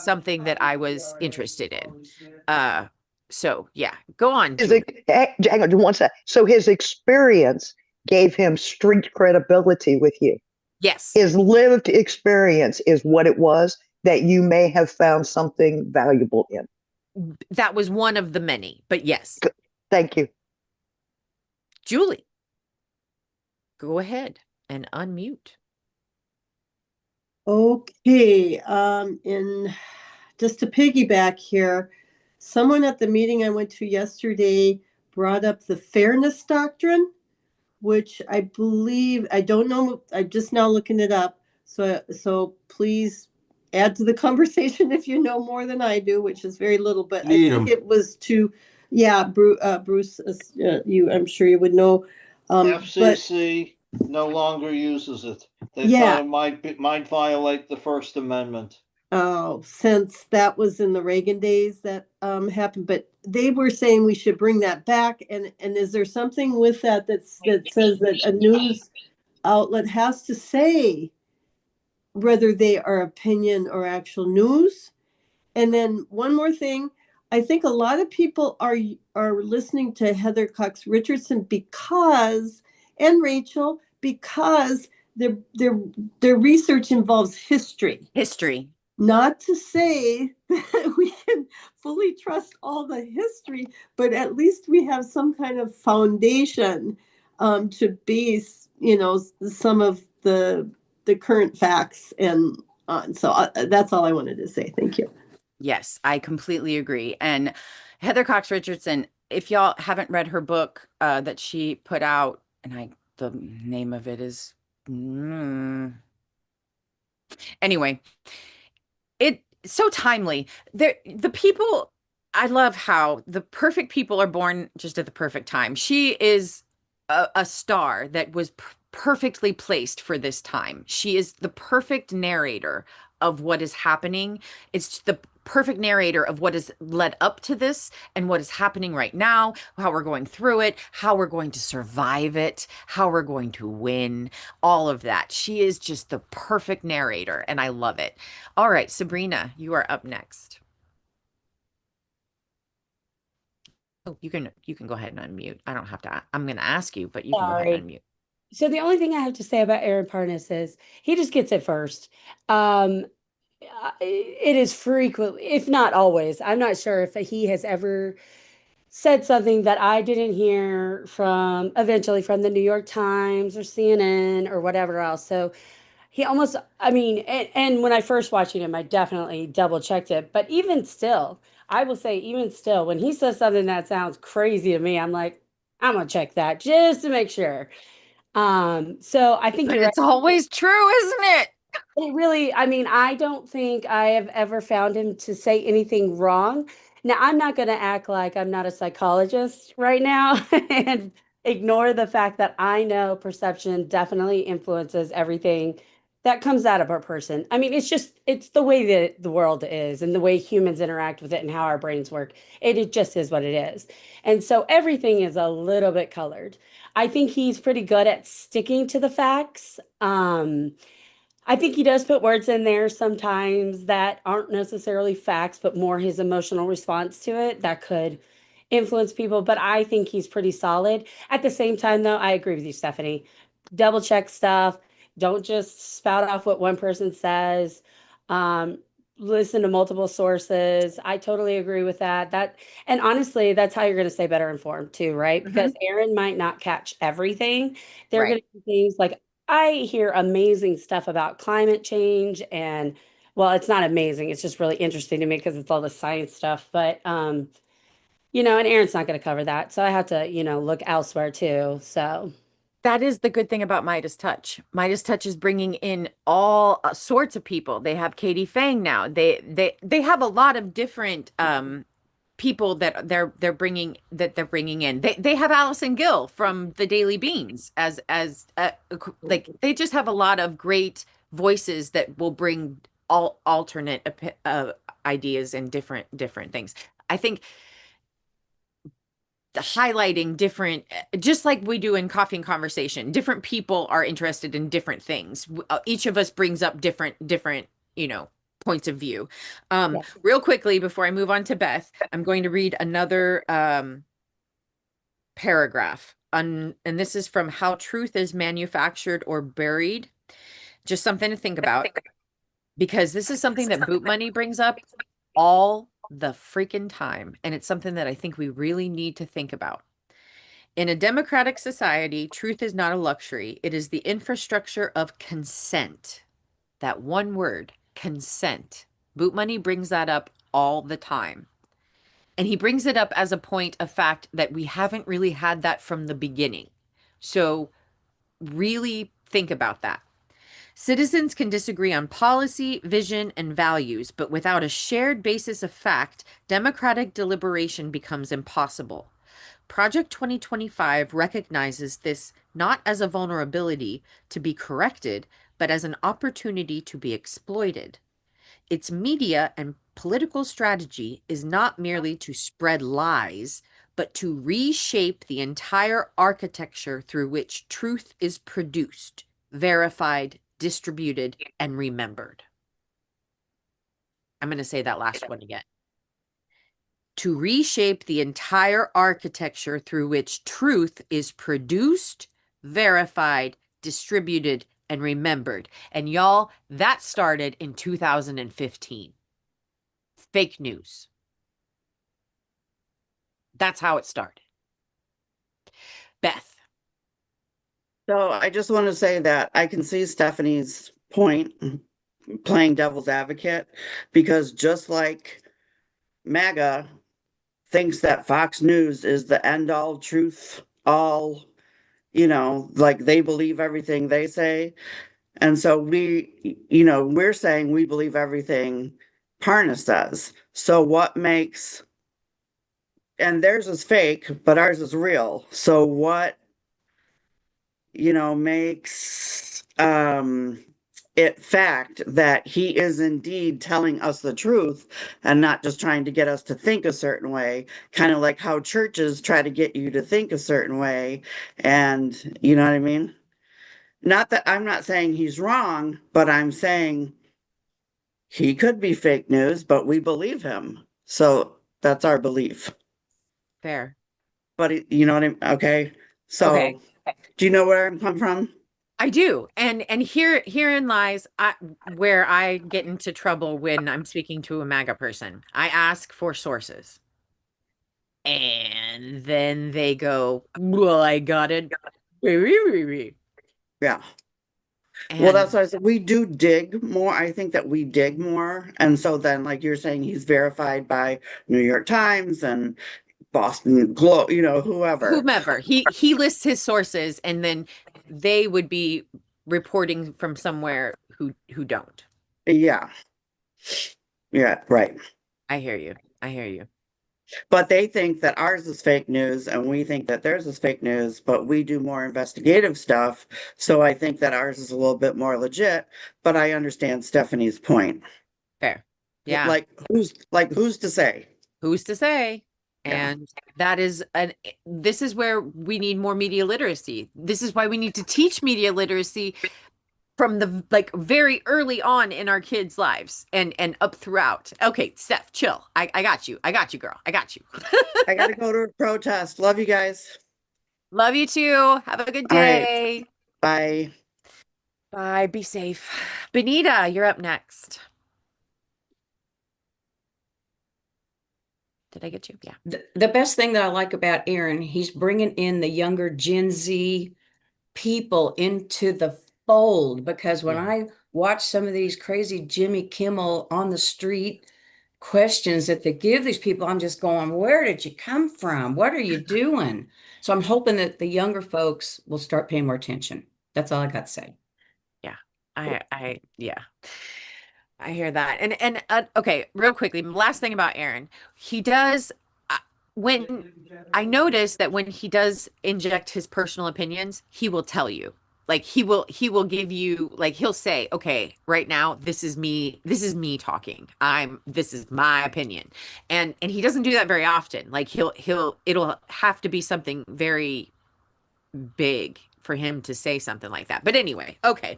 something that I was interested in. So yeah, go on, Julie. Hang on one sec. So his experience gave him street credibility with you. Yes. His lived experience is what it was that you may have found something valuable in. That was one of the many, but yes. Thank you. Julie, go ahead and unmute. Okay, in just to piggyback here, someone at the meeting I went to yesterday brought up the fairness doctrine, which I believe, I don't know, I'm just now looking it up. So please add to the conversation if you know more than I do, which is very little, but I think it was to, yeah, Bruce, I'm sure you would know. But FCC no longer uses it. They Yeah. thought it might violate the First Amendment. Oh, since that was in the Reagan days that happened, but they were saying we should bring that back. And is there something with that that says that a news outlet has to say whether they are opinion or actual news? And then one more thing, I think a lot of people are listening to Heather Cox Richardson because, and Rachel, because their research involves history. History. Not to say that we can fully trust all the history, but at least we have some kind of foundation to base, some of the current facts and on. So that's all I wanted to say. Thank you. Yes, I completely agree. And Heather Cox Richardson, if y'all haven't read her book that she put out, and the name of it is anyway, it's so timely. The people, I love how the perfect people are born just at the perfect time. She is a star that was perfectly placed for this time. She is the perfect narrator of what is happening. It's the perfect narrator of what has led up to this and what is happening right now, how we're going through it, how we're going to survive it, how we're going to win, all of that. She is just the perfect narrator, and I love it. All right, Sabrina, you are up next. Oh, you can go ahead and unmute. I don't have to. I'm going to ask you, but you can go ahead and unmute. So the only thing I have to say about Aaron Parnas is he just gets it first. It is frequently, if not always, I'm not sure if he has ever said something that I didn't hear eventually from the New York Times or CNN or whatever else. So he almost, I mean, and when I first watched him, I definitely double checked it. But even still, I will say, even still, when he says something that sounds crazy to me, I'm like, I'm gonna check that just to make sure. So I think But you're right. it's always true, isn't it? It really, I mean, I don't think I have ever found him to say anything wrong. Now, I'm not going to act like I'm not a psychologist right now and ignore the fact that I know perception definitely influences everything that comes out of a person. I mean, it's the way that the world is and the way humans interact with it and how our brains work. It just is what it is. And so everything is a little bit colored. I think he's pretty good at sticking to the facts. I think he does put words in there sometimes that aren't necessarily facts, but more his emotional response to it that could influence people. But I think he's pretty solid. At the same time, though, I agree with you, Stephanie. Double check stuff. Don't just spout off what one person says. Um, Listen to multiple sources. I totally agree with that. And honestly, that's how you're going to stay better informed too, right? Because Aaron might not catch everything. There are going to be things like I hear amazing stuff about climate change and well, it's not amazing. It's just really interesting to me because it's all the science stuff. But and Aaron's not going to cover that. So I have to, look elsewhere too. So That is the good thing about Midas Touch. Midas Touch is bringing in all sorts of people. They have Katie Fang now. They have a lot of different people that they're bringing in. They have Allison Gill from the Daily Beans as like they just have a lot of great voices that will bring all alternate ideas and different things. I think highlighting different, just like we do in Coffee and Conversation, different people are interested in different things. Each of us brings up different points of view. Real quickly before I move on to Beth, I'm going to read another paragraph and this is from How Truth is Manufactured or Buried. Just something to think about, because this is something that Boot Money brings up all the freaking time. And it's something that I think we really need to think about. In a democratic society, truth is not a luxury. It is the infrastructure of consent. That one word, consent. Boot Money brings that up all the time. And he brings it up as a point of fact that we haven't really had that from the beginning. So really think about that. Citizens can disagree on policy, vision, and values, but without a shared basis of fact, democratic deliberation becomes impossible. Project 2025 recognizes this not as a vulnerability to be corrected, but as an opportunity to be exploited. Its media and political strategy is not merely to spread lies, but to reshape the entire architecture through which truth is produced, verified, distributed, and remembered. I'm going to say that last one again. To reshape the entire architecture through which truth is produced, verified, distributed, and remembered. And y'all, that started in 2015. Fake news. That's how it started. Beth. So I just want to say that I can see Stephanie's point, playing devil's advocate, because just like MAGA thinks that Fox News is the end all truth, all, like they believe everything they say. And so we're saying we believe everything Parna says. So what makes, and theirs is fake, but ours is real. So what, makes it fact that he is indeed telling us the truth and not just trying to get us to think a certain way, kind of like how churches try to get you to think a certain way. And you know what I mean? Not that I'm not saying he's wrong, but I'm saying he could be fake news, but we believe him. So that's our belief. Fair. But you know what I mean? Okay. So Okay. do you know where I'm coming from? I do. And herein lies where I get into trouble when I'm speaking to a MAGA person. I ask for sources. And then they go, well, I got it. Yeah. And Well, that's what I said. We do dig more. I think that we dig more. And so then, like you're saying, he's verified by New York Times and Boston Globe, whoever. whomever. He lists his sources, and then they would be reporting from somewhere who don't. Yeah. Yeah, right. I hear you. I hear you. But they think that ours is fake news and we think that theirs is fake news, but we do more investigative stuff. So I think that ours is a little bit more legit, but I understand Stephanie's point. Fair. Yeah. Like who's to say? Who's to say? Yeah. And that is this is where we need more media literacy. This is why we need to teach media literacy from the very early on in our kids' lives and up throughout. Okay, Steph, chill. I got you. I got you, girl. I got you. I gotta go to a protest. Love you guys. Love you too. Have a good All right. day. Bye. Bye. Be safe. Benita, you're up next. Did I get you? Yeah. The best thing that I like about Aaron, he's bringing in the younger Gen Z people into the fold, because when I watch some of these crazy Jimmy Kimmel on the street questions that they give these people, I'm just going, where did you come from? What are you doing? So I'm hoping that the younger folks will start paying more attention. That's all I got to say. Yeah. Yeah. I hear that. And okay, real quickly, last thing about Aaron. He does when I notice that when he does inject his personal opinions, he will tell you. Like he will give you, like he'll say, okay, right now this is me talking. This is my opinion. And he doesn't do that very often. Like it'll have to be something very big for him to say something like that. But anyway, okay.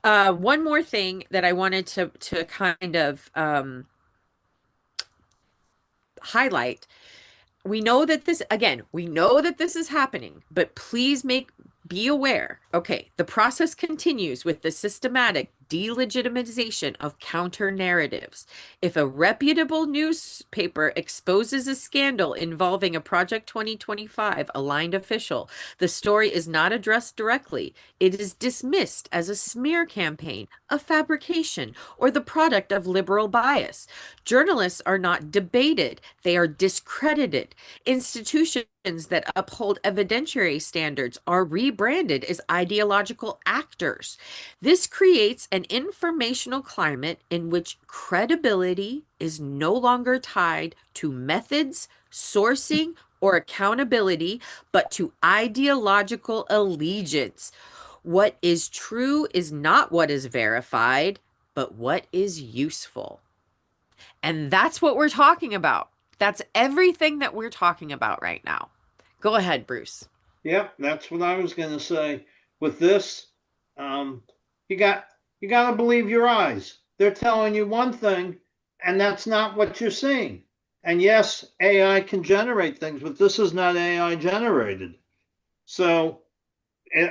One more thing that I wanted to kind of highlight. We know that this is happening, but please be aware. Okay, the process continues with the systematic delegitimization of counter narratives. If a reputable newspaper exposes a scandal involving a Project 2025 aligned official, the story is not addressed directly. It is dismissed as a smear campaign, a fabrication, or the product of liberal bias. Journalists are not debated, they are discredited. Institutions that uphold evidentiary standards are rebranded as ideological actors. This creates an informational climate in which credibility is no longer tied to methods, sourcing, or accountability, but to ideological allegiance. What is true is not what is verified, but what is useful. And that's what we're talking about. That's everything that we're talking about right now. Go ahead, Bruce. Yep, that's what I was going to say. With this, you got to believe your eyes. They're telling you one thing, and that's not what you're seeing. And yes, AI can generate things, but this is not AI generated. So,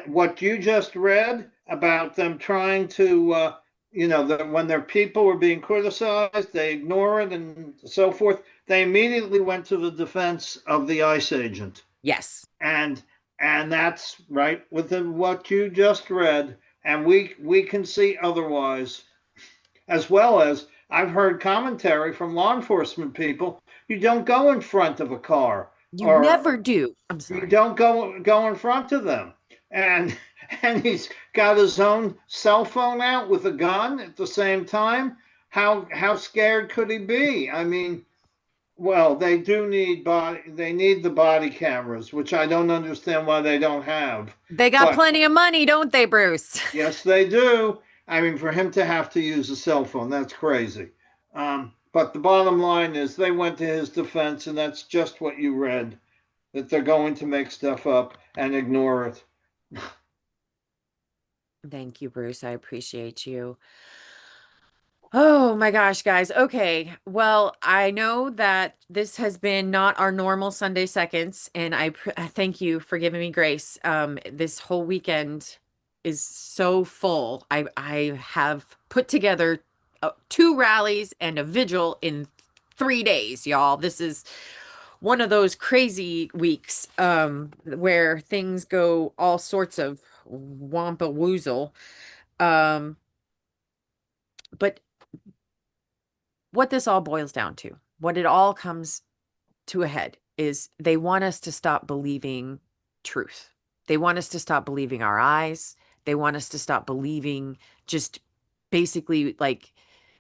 what you just read about them trying to, when their people were being criticized, they ignore it and so forth. They immediately went to the defense of the ICE agent. Yes. And that's right within what you just read. And we can see otherwise, as well as I've heard commentary from law enforcement people. You don't go in front of a car. You never do. I'm sorry. You don't go in front of them. And he's got his own cell phone out with a gun at the same time. How scared could he be? I mean, well, they need the body cameras, which I don't understand why they don't have. They got plenty of money, don't they, Bruce? Yes, they do. I mean, for him to have to use a cell phone, that's crazy. But the bottom line is they went to his defense, and that's just what you read, that they're going to make stuff up and ignore it. Thank you, Bruce. I appreciate you. Oh my gosh, guys. Okay. Well, I know that this has been not our normal Sunday seconds, and I thank you for giving me grace. This whole weekend is so full. I have put together 2 rallies and a vigil in 3 days, y'all. This is one of those crazy weeks where things go all sorts of wampa woozle. But what this all boils down to, what it all comes to a head, is they want us to stop believing truth. They want us to stop believing our eyes. They want us to stop believing just basically like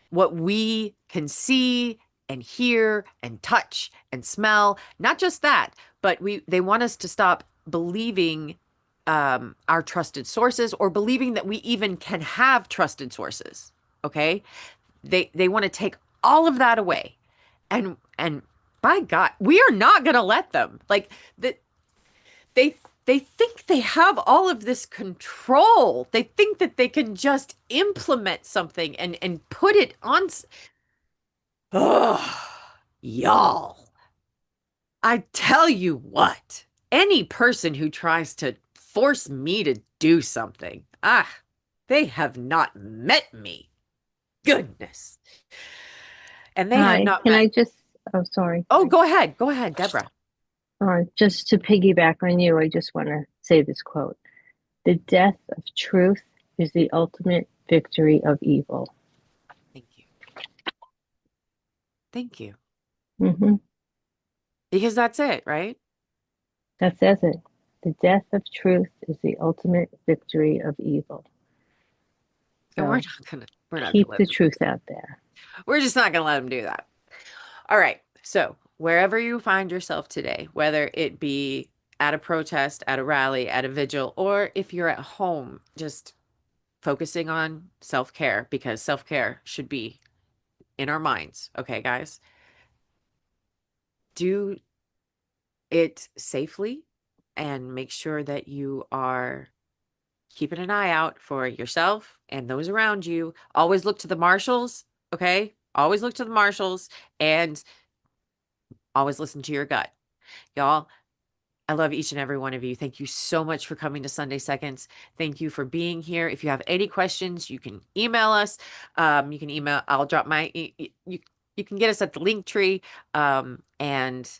what we can see and hear and touch and smell. Not just that, but they want us to stop believing our trusted sources, or believing that we even can have trusted sources. Okay. They want to take all of that away. And by God, we are not going to let them. Like they think they have all of this control. They think that they can just implement something and put it on. Oh, y'all. I tell you what, any person who tries to force me to do something, they have not met me. Goodness. And they have not Can met. I just, oh, sorry. Oh, go ahead, Deborah. Just to piggyback on you, I just want to say this quote. The death of truth is the ultimate victory of evil. Thank you. Thank you. Mm-hmm. Because that's it, right? That says it. The death of truth is the ultimate victory of evil. So And we're not keep gonna the truth out there. We're just not gonna let them do that. All right. So wherever you find yourself today, whether it be at a protest, at a rally, at a vigil, or if you're at home, just focusing on self-care, because self-care should be in our minds. Okay, guys? Do it safely and make sure that you are keeping an eye out for yourself and those around you. Always look to the marshals, okay? Always look to the marshals, and always listen to your gut. Y'all, I love each and every one of you. Thank you so much for coming to Sunday Seconds. Thank you for being here. If you have any questions, you can email us. You can email, I'll drop my, you can get us at the link tree. And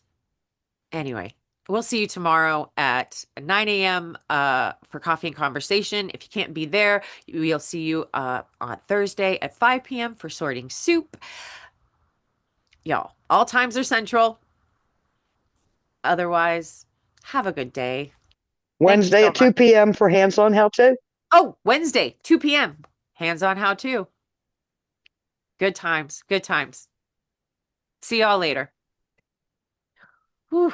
anyway, we'll see you tomorrow at 9 a.m. For coffee and conversation. If you can't be there, we'll see you on Thursday at 5 p.m. for sorting soup. Y'all, all times are central. Otherwise, have a good day. Wednesday so at 2 p.m. for hands-on how-to. Oh, Wednesday, 2 p.m. Hands-on how-to. Good times. Good times. See y'all later. Whew.